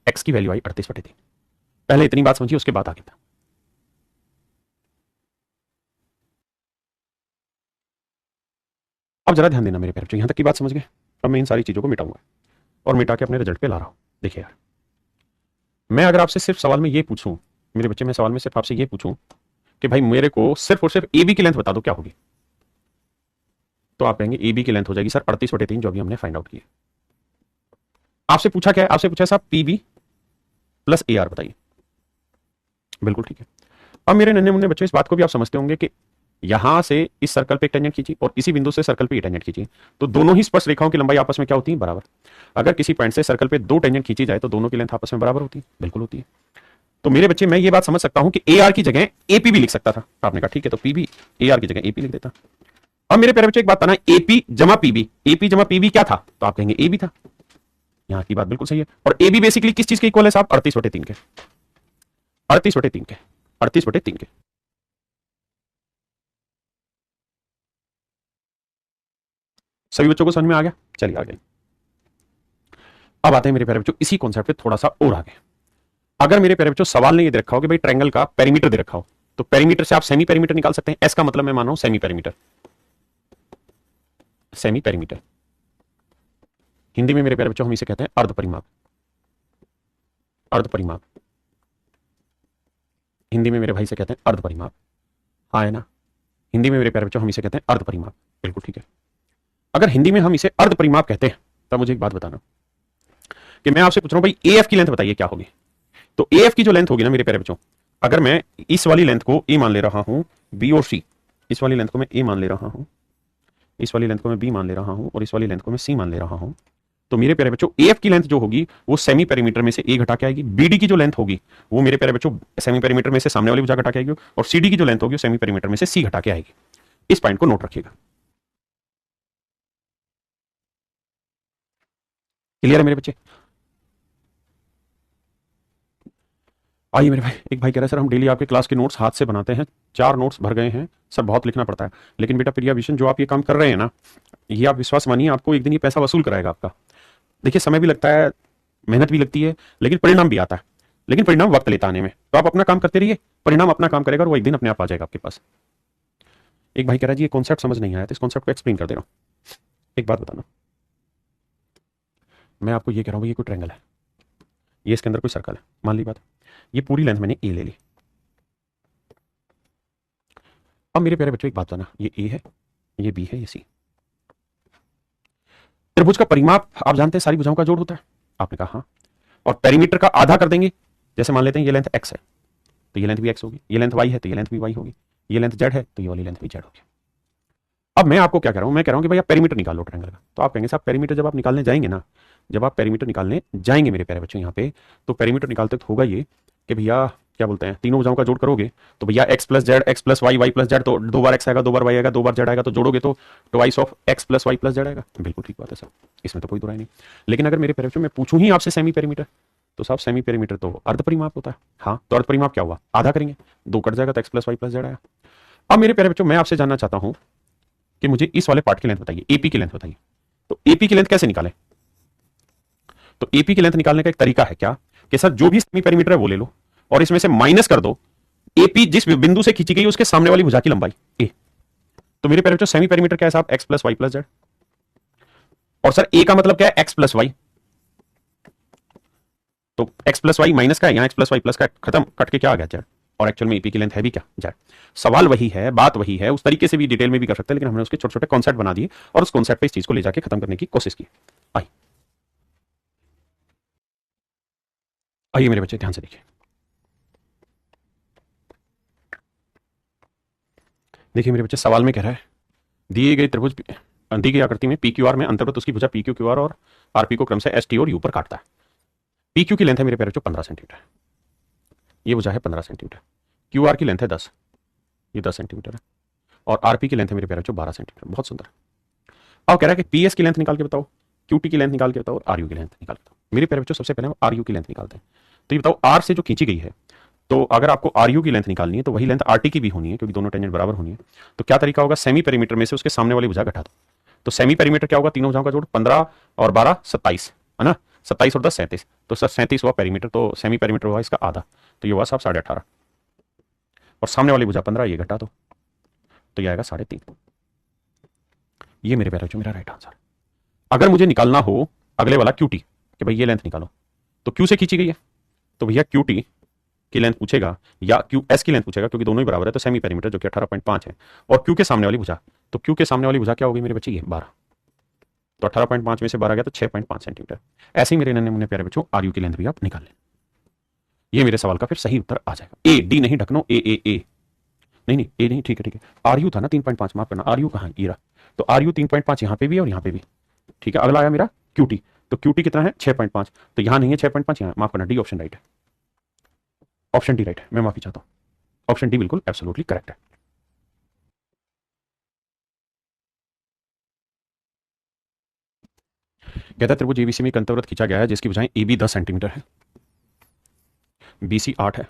A: x की वैल्यू आई 38/3। पहले इतनी बात समझिए उसके बाद आगे था। अब जरा ध्यान देना मेरे प्यारे बच्चों, यहां तक की बात समझ गए। अब मैं इन सारी चीजों को मिटाऊंगा और मिटा के अपने रिजल्ट पे ला रहा हूं। देखिए यार, मैं अगर आपसे सिर्फ सवाल में ये पूछूं मेरे बच्चे, मैं सवाल में सिर्फ आपसे ये पूछूं कि भाई मेरे को सिर्फ और सिर्फ ए बी की लेंथ बता दो क्या होगी, तो आप कहेंगे ए बी की लेंथ हो जाएगी सर 38/3 जो अभी हमने फाइंड आउट किया। आपसे पूछा क्या है, आपसे पूछा साहब P B plus A R बताइए, बिल्कुल ठीक है। अब मेरे नन्हे मुन्ने बच्चों इस बात को भी आप समझते होंगे कि यहां से इस सर्कल पे एक टेंजेंट खींची और इसी बिंदु से सर्कल पे ये टेंजेंट खींची, तो दोनों ही स्पर्श रेखाओं की लंबाई आपस में क्या होती है बराबर। अगर किसी पॉइंट से सर्कल पे 2 टेंजेंट खींची जाए तो दोनों की लेंथ आपस में बराबर होती है, बिल्कुल होती है। तो मेरे बच्चे मैं ये बात समझ सकता हूं कि ए आर की जगह एपी भी लिख सकता था, आपने कहा ठीक है तो पीबी ए आर की जगह एपी लिख देता। अब मेरे प्यारे बच्चे एक बात बताना, एपी जमा पीबी, एपी जमा पीबी क्या था, तो आप कहेंगे ए बी था, यहां की बात बिल्कुल सही है। और ए बी बेसिकली किस चीज के इक्वल है साहब 38/3 के, 38/3 के, 38/3 के। सभी बच्चों को समझ में आ गया, चलिए आगे। अब आते हैं मेरे प्यारे बच्चों इसी कॉन्सेप्ट पे थोड़ा सा और आगे। अगर मेरे प्यारे बच्चों सवाल ने ये दे रखा हो कि भाई ट्रायंगल का पेरीमीटर दे रखा हो, तो पेरीमीटर से आप सेमी पेरीमीटर निकाल सकते हैं। एस का मतलब मैं मान रहा हूं semi perimeter, semi perimeter Hindi में मेरे प्यारे बच्चों हम इसे कहते हैं अर्ध परिमाप, अर्ध परिमाप हिंदी में मेरे भाई से कहते हैं अर्ध परिमाप, हाँ है ना, हिंदी में मेरे प्यारे बच्चों हम इसे कहते हैं अर्ध परिमाप, बिल्कुल ठीक है। अगर हिंदी में हम इसे अर्ध परिमाप कहते हैं तब मुझे एक बात बताना कि मैं आपसे पूछ रहा हूं भाई ए एफ की लेंथ बताइए क्या होगी, तो ए एफ की जो लेंथ होगी ना मेरे प्यारे बच्चों, अगर मैं इस वाली लेंथ को ए मान ले रहा हूं, बी और सी, इस वाली लेंथ को मैं ए मान ले रहा हूं, इस वाली लेंथ को मैं बी मान ले रहा हूं और इस वाली लेंथ को मैं सी मान ले रहा हूं, तो मेरे प्यारे बच्चों ए एफ की लेंथ जो होगी वो सेमी पेरीमीटर में से ए घटा के आएगी, बीडी की जो लेंथ होगी वो मेरे प्यारे बच्चों सेमी पेरीमीटर में से सामने वाली भुजा घटा के आएगी, और सीडी की जो लेंथ होगी वो सेमी पेरीमीटर में से सी घटा के आएगी। इस पॉइंट को नोट रखिएगा, क्लियर है मेरे बच्चे। आइए मेरे भाई, एक भाई कह रहा है सर हम डेली आपके क्लास के नोट्स हाथ से बनाते हैं, 4 नोट्स भर गए हैं सर, बहुत लिखना पड़ता है। लेकिन बेटा प्रिया विशन जो आप ये काम कर रहे हैं ना, ये आप विश्वास मानिए आपको एक दिन ये पैसा वसूल कराएगा आपका। देखिए समय भी लगता है, मेहनत भी लगती है, लेकिन परिणाम भी आता है, लेकिन परिणाम वक्त लेता आने में, तो आप अपना काम करते रहिए, परिणाम अपना काम करेगा और वो एक दिन अपने आप आ जाएगा आपके पास। एक भाई कह रहा है जी ये कॉन्सेप्ट समझ नहीं आया, तो इस कॉन्सेप्ट को एक्सप्लेन कर दे रहा हूं। एक बात बताना, मैं आपको ये कह रहा हूं ये कोई ट्रायंगल है, ये इसके अंदर कोई सर्कल है, मान ली बात, ये पूरी लेंथ मैंने ए ले ली। अब मेरे प्यारे बच्चों एक बात बताना, ये ए है, ये बी है, ये सी। त्रिभुज का परिमाप आप जानते हैं सारी भुजाओं का जोड़ होता है, आपने कहा हाँ, और पेरीमीटर का आधा कर देंगे, जैसे मान लेते हैं ये लेंथ x है तो ये लेंथ भी x होगी, ये लेंथ y है तो ये लेंथ भी y होगी, ये लेंथ z है तो ये वाली लेंथ भी z होगी। अब मैं आपको क्या कह रहा हूं, मैं कह रहा हूं कि भाई आप पेरीमीटर निकाल लो ट्रायंगल का, तो आप कहेंगे साहब पेरीमीटर जब आप निकालने जाएंगे ना, जब आप पेरीमीटर निकालने जाएंगे मेरे प्यारे बच्चों यहाँ पे, तो पेरीमीटर निकालते तो होगा ये कि भैया क्या बोलते हैं, तीनों भुजाओं का जोड़ करोगे तो भैया x plus z, x plus y, y plus z, तो 2 बार x आएगा, 2 बार y आएगा, 2 बार z आएगा, तो जोड़ोगे तो twice of x plus y plus z आएगा, बिल्कुल ठीक बात है सर, इसमें तो कोई दो राय नहीं। लेकिन अगर मेरे प्यारे बच्चों मैं पूछूं ही आपसे सेमी पेरीमीटर, तो साहब सेमी पेरीमीटर तो अर्ध परिमाप होता है, हाँ तो अर्ध परिमाप क्या हुआ, आधा करेंगे, 2 कट जाएगा तो x plus y plus z आएगा। अब मेरे प्यारे बच्चों मैं आपसे जानना चाहता हूं कि मुझे इस वाले पार्ट की लेंथ बताइए, एपी की लेंथ बताइए, तो एपी की लेंथ कैसे निकालें, तो एपी की लेंथ निकालने का एक तरीका है क्या कि सर जो भी सेमी पेरीमीटर है वो ले लो और इसमें से माइनस कर दो एपी जिस बिंदु से खींची गई उसके सामने वाली भुजा की लंबाई ए। तो मेरे प्यारे बच्चों सेमी पेरीमीटर क्या है साहब, x plus y plus z, और सर ए का मतलब क्या है, एक्स प्लस वाई, तो एक्स प्लस वाई माइनस का है, यहां एक्स प्लस वाई प्लस का खत्म, कट के क्या आ गया जेड, और एक्चुअल में एपी की लेंथ है भी क्या, जेड। सवाल वही है, बात वही है, उस तरीके से भी डिटेल में भी कर सकते हैं, लेकिन हमने उसके छोटे छोटे कॉन्सेप्ट बना दिए और उस कॉन्सेप्ट पे इस चीज को ले जाके खत्म करने की कोशिश की। आई आइए मेरे बच्चे ध्यान से देखिए। देखिए मेरे बच्चे, सवाल में कह रहा है दिए गए त्रिभुज दी गई आकृति में पी क्यू आर में अंतर्गत उसकी भुजा पी क्यू क्यू आर और आरपी को क्रम से एस टी और यू पर काटता है। पी क्यू की लेंथ है मेरे प्यारे बच्चों 15 सेंटीमीटर, ये भुजा है 15 सेंटीमीटर। क्यू आर की लेंथ है 10, ये 10 सेंटीमीटर है। और आरपी की लेंथ है मेरे प्यारे बच्चों 12 सेंटीमीटर। बहुत सुंदर। अब कह रहा है कि पी एस की लेंथ निकाल के बताओ, क्यू टी की लेंथ निकाल के बताओ और आर यू की लेंथ निकाल के बताओ। मेरे प्यारे बच्चों सबसे पहले हम आर यू की लेंथ निकालते हैं। तो ये बताओ आर से जो खींची गई है, तो अगर आपको आर यू की लेंथ निकालनी है तो वही लेंथ आर टी की भी होनी है, क्योंकि दोनों टेंजेंट बराबर होनी है। तो क्या तरीका होगा, सेमी पेरीमीटर में से उसके सामने वाली भुजा घटा दो। तो सेमी पेरीमीटर क्या होगा, तीनों भुजाओं का जोड़, 15 और 12 27 है ना, 27 और 10 37। तो सर 37 हुआ पेरीमीटर, तो सेमी पेरीमीटर हुआ इसका आधा, तो ये हुआ साहब 18.5। और सामने वाली भुजा 15, ये घटा दो तो ये आएगा 3.5। ये मेरे प्यारे बच्चों मेरा राइट आंसर। अगर मुझे निकालना हो अगले वाला क्यू टी, कि भाई ये लेंथ निकालो, तो क्यू से खींची गई है, तो भैया क्यू टी की लेंथ पूछेगा या क्यू एस की लेंथ पूछेगा, क्योंकि दोनों ही बराबर है, तो सेमी पेरीमीटर जो कि 18.5 है। और क्यू के सामने वाली भुजा, तो क्यू के सामने वाली भुजा क्या होगी मेरे बच्चे, ये 12। तो 18.5 में से 12 गया तो 6.5 सेंटीमीटर। ऐसे ही मेरे नन्हे मुन्ने प्यारे बच्चों आर यू की लेंथ भी आप निकाल लें। ये मेरे सवाल का फिर सही उत्तर आ जाएगा। ए डी नहीं ढकनो, ए नहीं नहीं, ए नहीं, ठीक है ठीक है। आर यू था ना 3.5, माफ करना, आर यू कहाँ, ये रहा। तो आर यू 3.5 यहाँ पे भी और यहाँ पे भी, ठीक है। अगला आया मेरा क्यू टी, तो क्यू टी कितना है 6.5, तो यहाँ नहीं है 6.5, यहाँ, माफ करना, डी ऑप्शन राइट है, ऑप्शन डी राइट है, मैं माफी चाहता हूँ, ऑप्शन डी बिल्कुल एब्सोल्युटली करेक्ट है। कहता है त्रिभुज एबीसी में एक अंतर्वृत्त खींचा गया है जिसकी भुजाएं ए बी 10 सेंटीमीटर है, बी सी 8 है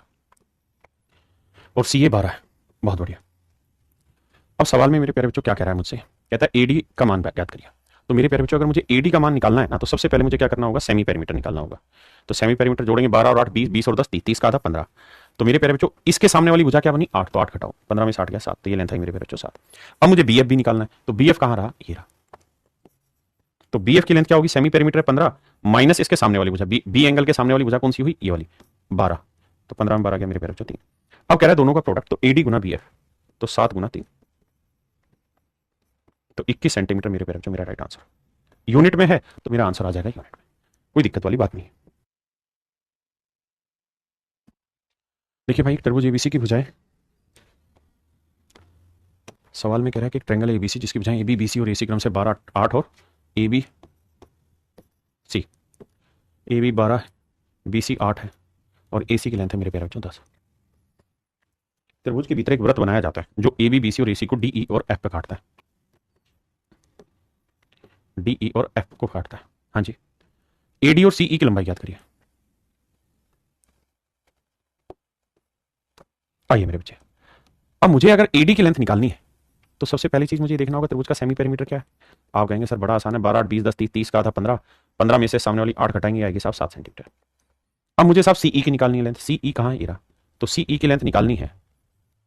A: और सी ए 12 है। बहुत बढ़िया। अब सवाल में मेरे प्यारे बच्चों क्या कह रहा है मुझसे, कहता है एडी का मान ज्ञात करिए। तो मेरे प्यारे बच्चों अगर मुझे एडी का मान निकालना है ना, तो सबसे पहले मुझे क्या करना होगा, सेमी पेरीमीटर निकालना होगा। तो सेमी पेरीमीटर जोड़ेंगे 12 और 8 20, 20 और 10 30, 30 का आधा 15। तो मेरे प्यारे बच्चों इसके सामने वाली भुजा क्या बनी, 8, तो 8 घटाओ, 15 में 60 गया 7, तो ये लेंथ है मेरे प्यारे बच्चों 7। अब मुझे बीएफ भी निकालना है, तो बीएफ कहां रहा, ये रहा। तो बीएफ की लेंथ क्या होगी, सेमी पेरीमीटर 15 माइनस इसके सामने वाली भुजा, बी एंगल के सामने वाली भुजा कौन सी हुई, ये वाली 12। तो 15 में 12 गया मेरे प्यारे बच्चों 3। अब कह रहा है दोनों का प्रोडक्ट, तो एडी गुना बीएफ, तो 7 गुना 3, तो 21 सेंटीमीटर मेरे प्यारे बच्चों मेरा राइट आंसर। यूनिट में है तो मेरा आंसर आ जाएगा यूनिट में, कोई दिक्कत वाली बात नहीं है। देखिए भाई, त्रिभुज एबीसी की भुजाएं, सवाल में कह रहा है कि ट्रायंगल एबीसी जिसकी भुजाएं एबी बीसी और एसी क्रम से 12 8 और एबी सी, एबी 12 है, बीसी 8 है और एसी की लेंथ है मेरे प्यारे बच्चों 10। त्रिभुज के भीतर एक वृत्त बनाया जाता है जो एबी बीसी और एसी को डीई और एफ पे काटता है, डीई और एफ को काटता है। हाँ जी, एडी और सीई की लंबाई याद करिए। आइए मेरे बच्चे, अब मुझे अगर एडी की लेंथ निकालनी है तो सबसे पहली चीज मुझे देखना होगा त्रिभुज का सेमी पेरीमीटर क्या है। आप कहेंगे सर बड़ा आसान है, 12 8 20 10 30, 30 का आधा 15, 15 में से सामने वाली 8 घटाएंगे, आएगी साहब 7 सेंटीमीटर। अब मुझे साहब सीई की निकालनी है लेंथ, सीई कहाँ है, इरा। तो सीई की लेंथ निकालनी है,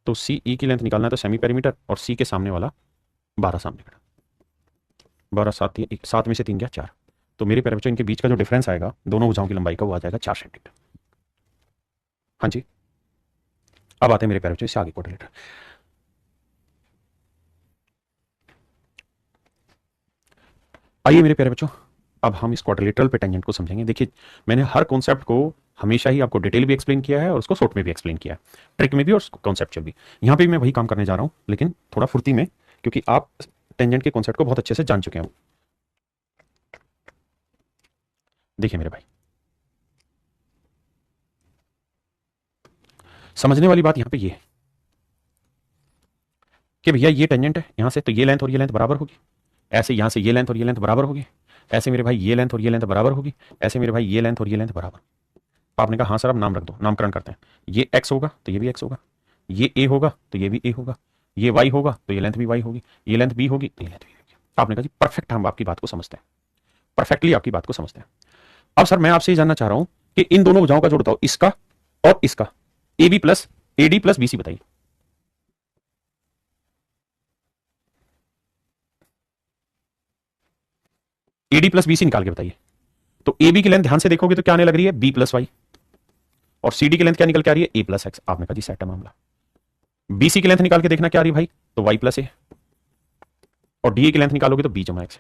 A: तो सीई की लेंथ निकालना है तो सेमी पेरीमीटर और सी के सामने वाला 12 सामने खड़ा, 12 7 7 में से 3 गया 4। तो मेरे प्यारे बच्चों इनके बीच का जो डिफरेंस आएगा दोनों भुजाओं की लंबाई का, वो आ जाएगा 4 सेंटीमीटर। हाँ जी, अब आते हैं मेरे प्यारे बच्चों इससे आगे क्वाड्रिलेटरल। आइए मेरे प्यारे बच्चों, अब हम इस क्वाड्रिलेटरल पे टेंजेंट को समझेंगे। देखिए, मैंने हर कॉन्सेप्ट को हमेशा ही आपको डिटेल भी एक्सप्लेन किया है और उसको शॉर्ट में भी एक्सप्लेन किया है, ट्रिक में भी और कॉन्सेप्चुअल भी। यहाँ पे भी मैं वही काम करने जा रहा हूँ, लेकिन थोड़ा फुर्ती में, क्योंकि आप टेंजेंट के कॉन्सेप्ट को बहुत अच्छे से जान चुके हैं। देखिए मेरे भाई, समझने वाली बात यहाँ पे ये है कि भैया ये टेंजेंट है यहाँ से, तो ये लेंथ और ये लेंथ बराबर होगी, ऐसे यहाँ से ये लेंथ और ये लेंथ बराबर होगी, ऐसे मेरे भाई ये लेंथ और ये लेंथ बराबर होगी, ऐसे मेरे भाई ये लेंथ और ये लेंथ बराबर। आपने कहा हाँ सर अब नाम रख दो, नामकरण करते हैं। ये एक्स होगा तो ये भी एक्स होगा, ये ए होगा तो ये भी ए होगा, ये वाई होगा तो ये लेंथ भी वाई होगी, ये लेंथ बी होगी तो ये लेंथ बी होगी। आपने कहा जी परफेक्ट, हम आपकी बात को समझते हैं, परफेक्टली आपकी बात को समझते हैं। अब सर मैं आपसे ये जानना चाह रहा हूं कि इन दोनों भुजाओं का जोड़ बताओ, इसका और इसका, A B plus A D plus B C बताइए। एडी प्लस बी सी निकाल के बताइए। तो ए बी की लेंथ ध्यान से देखोगे तो क्या आने लग रही है, बी प्लस वाई, और CD की लेंथ क्या निकल के आ रही है, a प्लस एक्स। आपने कहा जी सेट है मामला। BC की लेंथ निकाल के देखना क्या आ रही है भाई, तो y प्लस ए, और DA की लेंथ निकालोगे तो b जमा एक्स।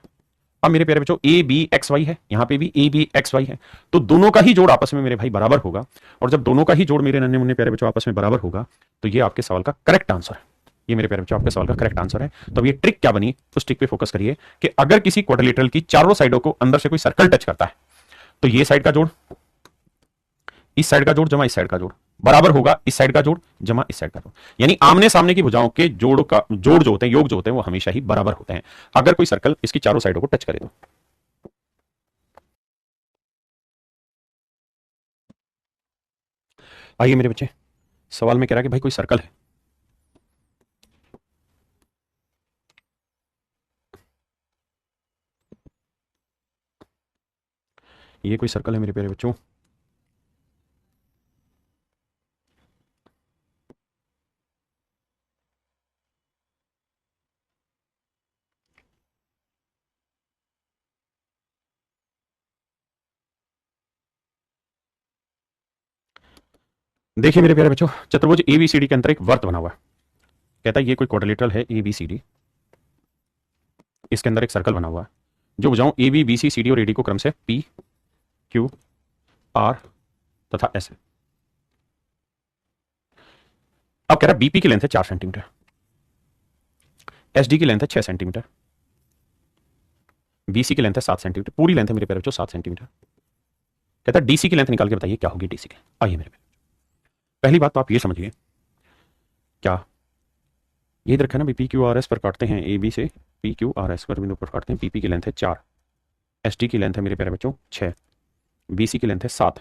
A: अब मेरे प्यारे बच्चों ए बी एक्स वाई है, यहां पे भी ए बी एक्स वाई है, तो दोनों का ही जोड़ आपस में मेरे भाई बराबर होगा। और जब दोनों का ही जोड़ मेरे नन्हे मुन्ने प्यारे बच्चों आपस में बराबर होगा, तो ये आपके सवाल का करेक्ट आंसर है। ये मेरे प्यारे बच्चों आपके सवाल का करेक्ट आंसर है। तो अब ये ट्रिक क्या बनी, उस ट्रिक पे फोकस करिए कि अगर किसी क्वाड्रिलेटरल की चारों साइडों को अंदर से कोई सर्कल टच करता है, तो ये साइड का जोड़ इस साइड का जोड़ जमा इस साइड का जोड़ बराबर होगा इस साइड का जोड़ जमा इस साइड का जोड़। यानी आमने सामने की भुजाओं के जोड़ का जोड़ जो होते हैं, योग जो होते हैं, वो हमेशा ही बराबर होते हैं अगर कोई सर्कल इसकी चारों साइडों को टच करे तो। आइए मेरे बच्चे, सवाल में कह रहा है कि भाई कोई सर्कल है, ये कोई सर्कल है मेरे प्यारे बच्चों, देखिए मेरे प्यारे बच्चों, चतुर्भुज एबीसीडी के अंदर एक वर्त बना हुआ है। कहता है ये कोई क्वाड्रिलेटरल है एबीसीडी, इसके अंदर एक सर्कल बना हुआ है जो भुजाओं A B B C C D और एडी को क्रम से पी क्यू आर तथा एस है। अब कह रहा है बीपी की लेंथ है 4 सेंटीमीटर, एसडी की लेंथ है 6 सेंटीमीटर, बीसी की लेंथ है 7 सेंटीमीटर, पूरी लेंथ है मेरे प्यारे बच्चों 7 सेंटीमीटर। कहता है डीसी की लेंथ निकाल के बताइए क्या होगी डीसी की। आइए मेरे प्यारे, पहली बात तो आप ये समझिए, क्या ये इधर रखा है ना, पी क्यू आर एस पर काटते हैं, ए बी से पी क्यू आर एस पर बिंदु पर काटते हैं। पीपी की लेंथ है 4, एस टी की लेंथ है मेरे प्यारे बच्चों 6, बीसी की लेंथ है 7,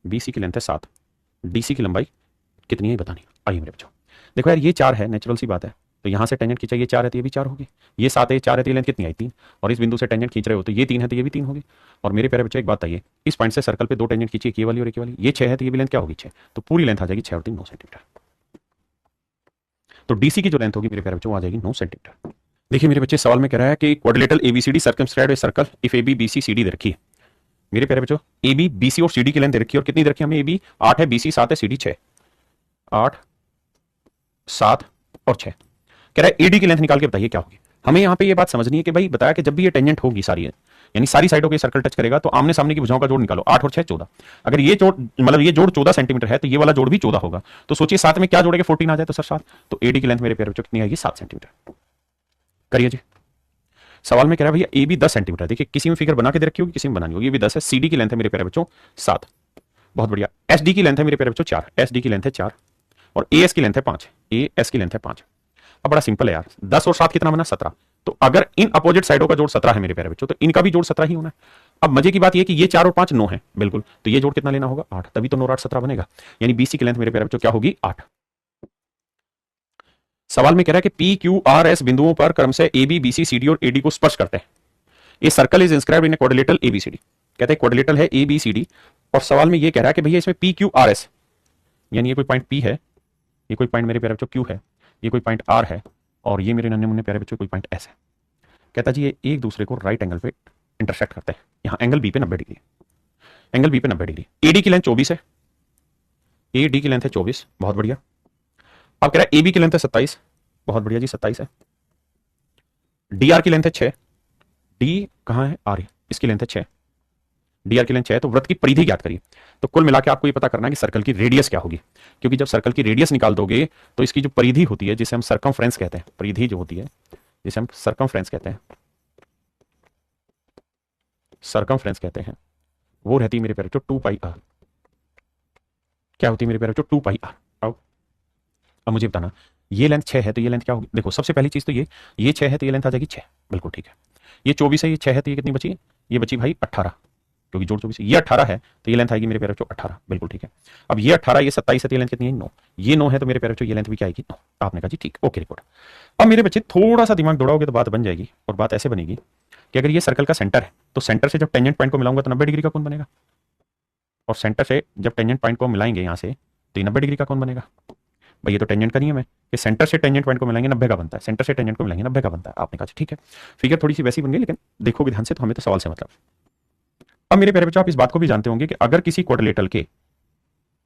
A: बीसी की लेंथ है 7, डीसी की लंबाई कितनी है बतानी। आइए मेरे बच्चों, देखो यार ये 4 है, नेचुरल सी बात है, तो यहाँ से टेंजेंट खींचा, ये 4 है तो ये भी 4 होगी, ये 7 है 4 है तो ये लेंथ कितनी आई 3, और इस बिंदु से टेंजेंट खींच रहे हो तो ये 3 है तो ये भी 3 होगी। और मेरे प्यारे बच्चों एक बात आइए, इस पॉइंट से सर्कल पे 2 टेंजेंट खींचिए, ये वाली और एक वाली, ये 6 है तो ये भी लेंथ क्या होगी 6, तो पूरी लेंथ आ जाएगी 6 और 3 9 सेंटीमीटर। तो डीसी की जो लेंथ होगी मेरे प्यारे बच्चों आ जाएगी 9 सेंटीमीटर। देखिए मेरे बच्चे, सवाल में कह रहा है कि quadrilateral ABCD circumscribed a circle if AB BC CD दे रखी है। मेरे प्यारे बच्चों एबी बीसी और सीडी की लेंथ दे रखी है, और कितनी दे रखी है हमें, एबी 8 है, बीसी 7 है, सीडी 6, 8 7 और 6। कह रहा है एडी की लेंथ निकाल के बताइए क्या होगी। हमें यहाँ पे ये बात समझनी है कि भाई बताया कि जब भी ये टेंजेंट होगी सारी है, यानी सारी साइडों के सर्कल टच करेगा, तो आमने सामने की भुजाओं का जोड़ निकालो, 8 और 6 14। अगर ये जोड़ मतलब ये जोड़ 14 सेंटीमीटर है तो ये वाला जोड़ भी 14 होगा, तो सोचिए 7 में क्या जोड़ेगा 14 आ जाए तो सर 7, तो एडी की लेंथ मेरे प्यारे बच्चों कितनी आएगी 7 सेंटीमीटर। करिए जी, सवाल में कह रहा है भैया ए बी 10 सेंटीमीटर, देखिए किसी में फिगर बना के दे रखी होगी, किसी में बनानी होगी, ये भी 10 है। सीडी की लेंथ है मेरे प्यारे बच्चों 7, बहुत बढ़िया। एसडी की लेंथ है मेरे प्यारे बच्चों 4, एसडी की लेंथ है 4, और एएस की लेंथ है 5, एएस की लेंथ है 5। अब बड़ा सिंपल है यार, 10 और 7 कितना बना 17, तो अगर इन अपोजिट साइडों का जोड़ 17 है मेरे प्यारे बच्चों, तो इनका भी जोड़ 17 ही होना है। अब मजे की बात यह कि ये 4 और 5 9 है बिल्कुल, तो ये जोड़ कितना लेना होगा 8, तभी तो 9 8 17 बनेगा, यानी बीसी की लेंथ मेरे प्यारे बच्चों क्या होगी 8। सवाल में कह रहा है कि पी क्यू आर एस बिंदुओं पर क्रम से A B B C C D और एडी को स्पर्श करते हैं। ये circle is inscribed in a quadrilateral ABCD, कहते हैं क्वाड्रिलेटरल है एबीसीडी, और सवाल में ये कह रहा है कि भैया इसमें पी क्यू आर एस, यानी ये कोई पॉइंट पी है, ये कोई पॉइंट मेरे प्यारे बच्चों क्यू है, ये कोई पॉइंट आर है, और ये मेरे नन्हे मुन्ने प्यारे बच्चों कोई पॉइंट एस है। कहता जी ये एक दूसरे को राइट एंगल पे इंटरसेक्ट करते हैं, यहाँ एंगल बी पे 90 डिग्री, एंगल बी पे 90 डिग्री। एडी की लेंथ 24 है, एडी की लेंथ है 24, बहुत बढ़िया। अब कह रहा है एबी की लेंथ है 27, बहुत बढ़िया जी 27 है। डी आर की लेंथ है 6, डी कहां है आर, इसकी लेंथ है 6, डी आर की लेंथ 6 है, तो वृत्त की परिधि ज्ञात करिए। तो कुल मिलाकर आपको ये पता करना है कि सर्कल की रेडियस क्या होगी, क्योंकि जब सर्कल की रेडियस निकाल दोगे तो इसकी जो परिधि होती है, जिसे हम सर्कमफ्रेंस कहते हैं, परिधि जो होती है जिसे हम सर्कमफ्रेंस कहते हैं, सर्कमफ्रेंस कहते हैं, वो रहती है मेरे प्यारे बच्चों 2 पाई आर। क्या होती है मेरे प्यारे बच्चों 2 पाई आर। अब मुझे बताना, ये लेंथ 6 है तो ये लेंथ क्या होगी। देखो सबसे पहली चीज तो ये 6 है तो ये लेंथ आ जाएगी 6, बिल्कुल ठीक है। ये 24 है, ये 6 है तो ये कितनी बची, ये बची भाई 18, क्योंकि जोड़ 24, ये 18 है तो ये लेंथ आएगी मेरे प्यारे बच्चों 18, बिल्कुल ठीक है। अब ये 18, ये 27 है तो ये लेंथ कितनी है 9, ये 9 है तो मेरे प्यारे बच्चों ये लेंथ भी क्या आएगी 9। आपने कहा जी ठीक, ओके रिपोर्ट। अब मेरे बच्चे थोड़ा सा दिमाग दौड़ाओगे तो बात बन जाएगी, और बात ऐसे बनेगी कि अगर ये सर्कल का सेंटर है तो सेंटर से जब टेंजेंट पॉइंट को मिलाऊंगा तो 90 डिग्री का कोण बनेगा, और सेंटर से जब टेंजेंट पॉइंट को मिलाएंगे यहाँ से तो ये 90 डिग्री का कोण बनेगा। भाई ये तो टेंजेंट का नियम है कि सेंटर से टेंजेंट पॉइंट को मिलाएंगे 90 का बनता है, सेंटर से टेंजेंट को मिलाएंगे 90 का बनता है। आपने कहा ठीक है, फिगर थोड़ी सी वैसी बन गई, लेकिन देखोगे ध्यान से तो हमें तो सवाल से मतलब। अब मेरे प्यारे बच्चों आप इस बात को भी जानते होंगे कि अगर किसी क्वाड्रिलेटरल के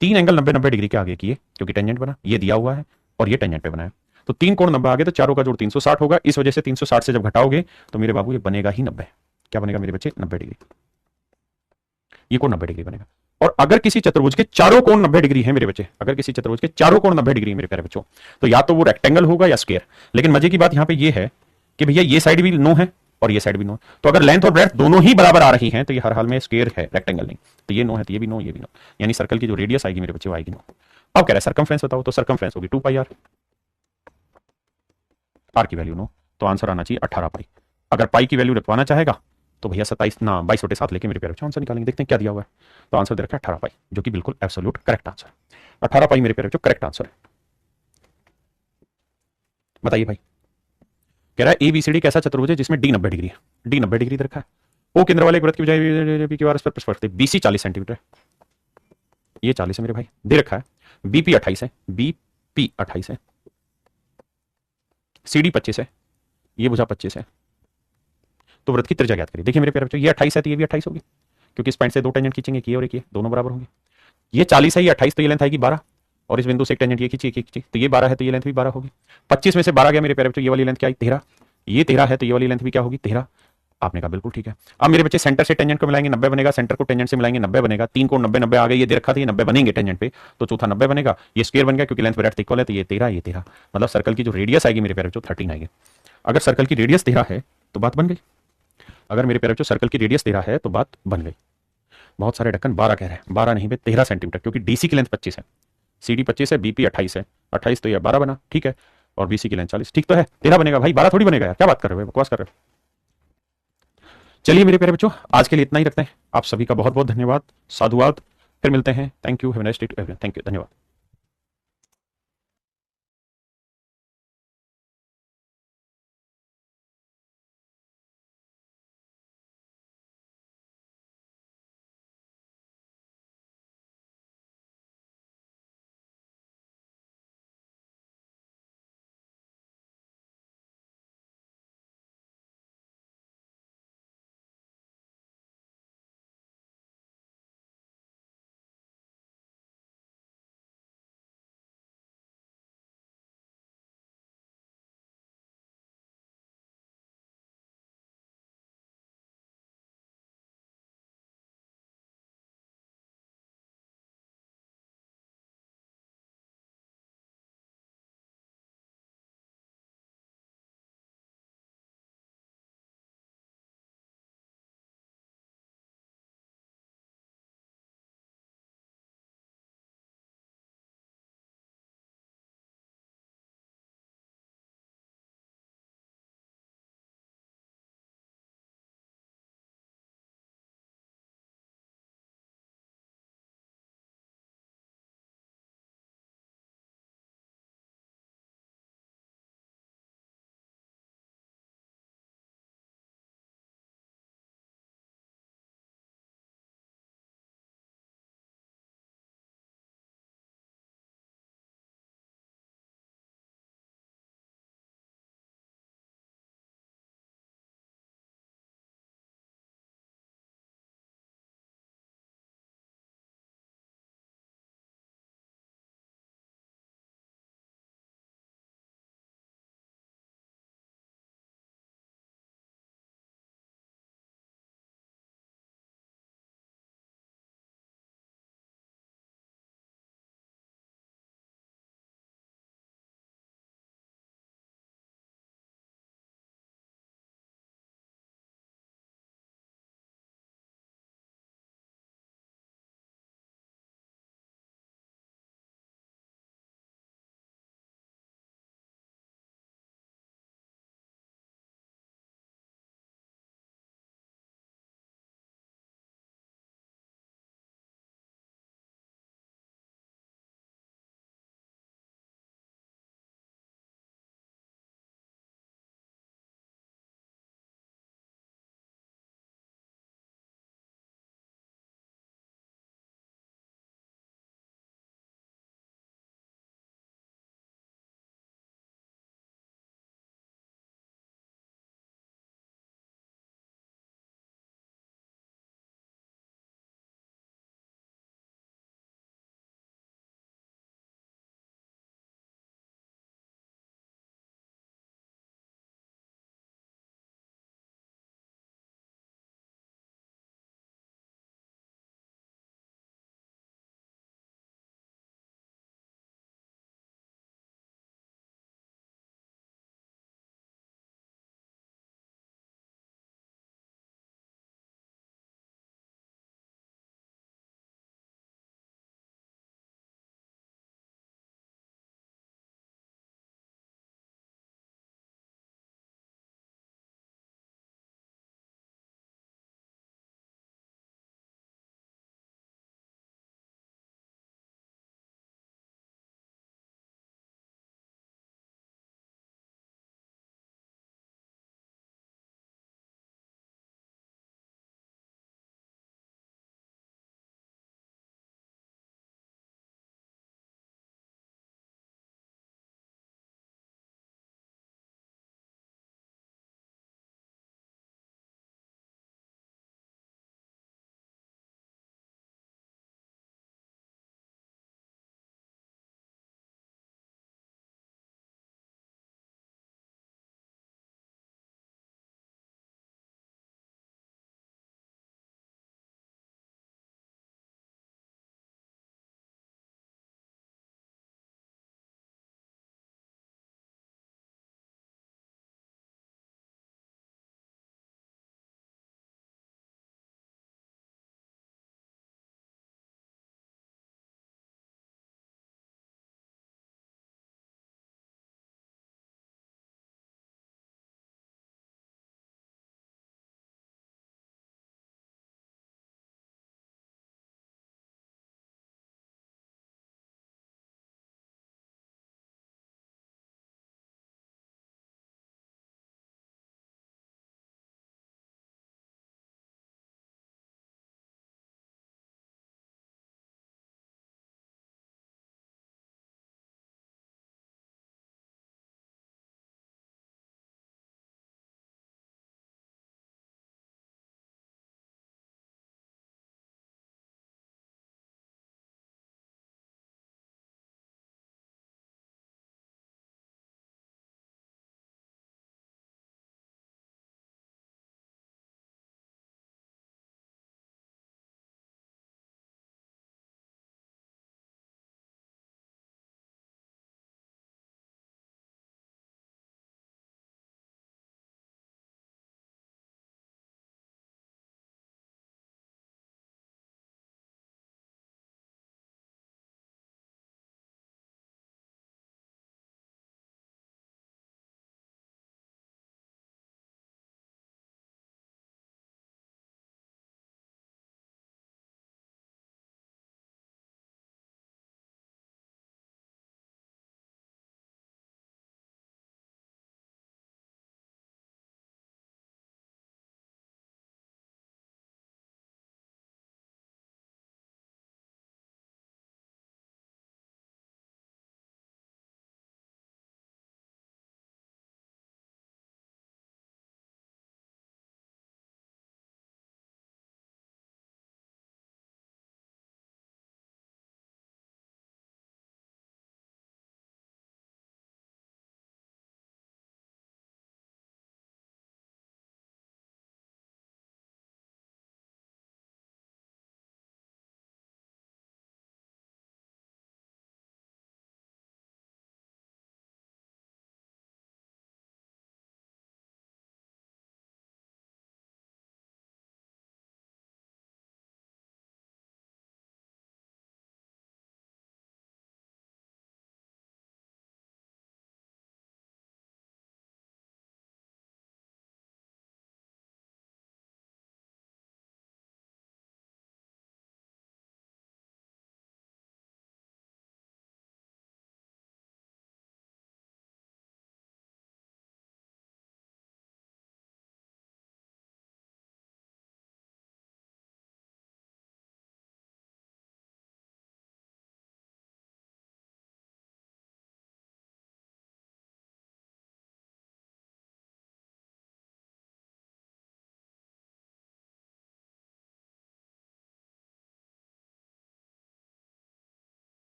A: तीन एंगल 90-90 डिग्री के आगे किए क्योंकि टेंजेंट बना, ये दिया हुआ है और ये टेंजेंट पे बना है, तो तीन कोण 90 आ गए, तो चारों का जोड़ 360 होगा। इस वजह से 360 से जब घटाओगे तो मेरे बाबू ये बनेगा ही 90। क्या बनेगा मेरे बच्चे? 90 डिग्री। ये कोण 90 डिग्री बनेगा। और अगर किसी चतुर्भुज के चारों कोण 90 डिग्री है मेरे बच्चे, अगर किसी चतुर्भुज के चारों कोण 90 डिग्री है मेरे प्यारे बच्चों, तो या तो वो रेक्टेंगल होगा या स्क्वायर। लेकिन मजे की बात यहां पे ये है कि भैया ये साइड भी नो है और ये साइड भी नो है, तो अगर लेंथ और ब्रेड्थ दोनों ही बराबर आ रही हैं तो ये हर हाल में स्क्वायर है, रेक्टेंगल नहीं। तो ये नो है तो ये भी नो, ये भी नो, यानी सर्कल की जो रेडियस आएगी मेरे बच्चे वो आएगी नो। अब कह रहा है सर्कमफ्रेंस बताओ, तो सर्कमफ्रेंस होगी 2 पाई आर, आर की वैल्यू नो, तो आंसर आना चाहिए 18 पाई। अगर पाई की वैल्यू रखवाना चाहेगा तो भैया 27 ना 22/7 लेके मेरे प्यारे बच्चों आंसर निकालेंगे। देखते हैं क्या दिया हुआ है, तो आंसर दे रखा है 18 पाई, जो कि बिल्कुल एब्सोल्यूट करेक्ट आंसर। 18 पाई मेरे प्यारे बच्चों करेक्ट आंसर है। बताइए भाई, कह रहा है एबीसीडी कैसा चतुर्भुज है जिसमें डी 90 डिग्री है। डी 90 डिग्री दे रखा है, ओ केंद्र वाले एक वृत्त की बजाय बी क्यू आर एस पर प्रस्पर्श है, बीसी 40 सेंटीमीटर है, ये 40 है मेरे भाई, दे रखा है बीपी 28 है, बीपी 28 है, सीडी 25 है, ये भुजा 25 है, तो वृत्त की त्रिज्या ज्ञात करिए। देखिए मेरे प्यारे बच्चों, ये 28 है तो ये भी 28 होगी, क्योंकि इस पॉइंट से दो टेंजेंट खींचेंगे, ये और एक ये, दोनों बराबर होंगे। ये 40 है, ये 28, तो ये लेंथ आएगी 12, और इस बिंदु से एक टेंजेंट ये खींची तो ये 12 है तो ये लेंथ भी 12 होगी। 25 में से 12 गया मेरे प्यारे बच्चों, ये वाली लेंथ क्या आई? 13। ये 13 है तो ये वाली लेंथ भी क्या होगी? 13। आपने कहा बिल्कुल ठीक है। अब मेरे बच्चे सेंटर से टेंजेंट को मिलाएंगे 90 बनेगा, सेंटर को टेंजेंट से मिलाएंगे 90 बनेगा, तीन को 90-90 आ गए, ये दे रखा था ये 90 बनेंगे टेंजेंट पे, तो चौथा 90 बनेगा, ये स्क्वायर बन गया क्योंकि लेंथ ब्रेड्थ इक्वल है, तो ये 13 ये 13, मतलब सर्कल की जो रेडियस आएगी मेरे प्यारे बच्चों 13 आएगी। अगर सर्कल की रेडियस 13 है तो बात बन गई, अगर मेरे प्यारे बच्चों सर्कल की रेडियस 13 है तो बात बन गई। बहुत सारे ढक्कन 12 कह रहे हैं, 12 नहीं बे 13 सेंटीमीटर, क्योंकि डीसी की लेंथ 25 है, सीडी 25 है, बीपी 28 है, 28 तो ये 12 बना, ठीक है, और बीसी की लेंथ 40, ठीक तो है, 13 बनेगा भाई, 12 थोड़ी बनेगा यार, क्या बात कर रहे हो, बकवास कर रहे हो। चलिए मेरे प्यारे बच्चों, आज के लिए इतना ही रखते हैं। आप सभी का बहुत बहुत धन्यवाद, साधुवाद, फिर मिलते हैं। Thank you, have a nice day to everyone, thank you, धन्यवाद।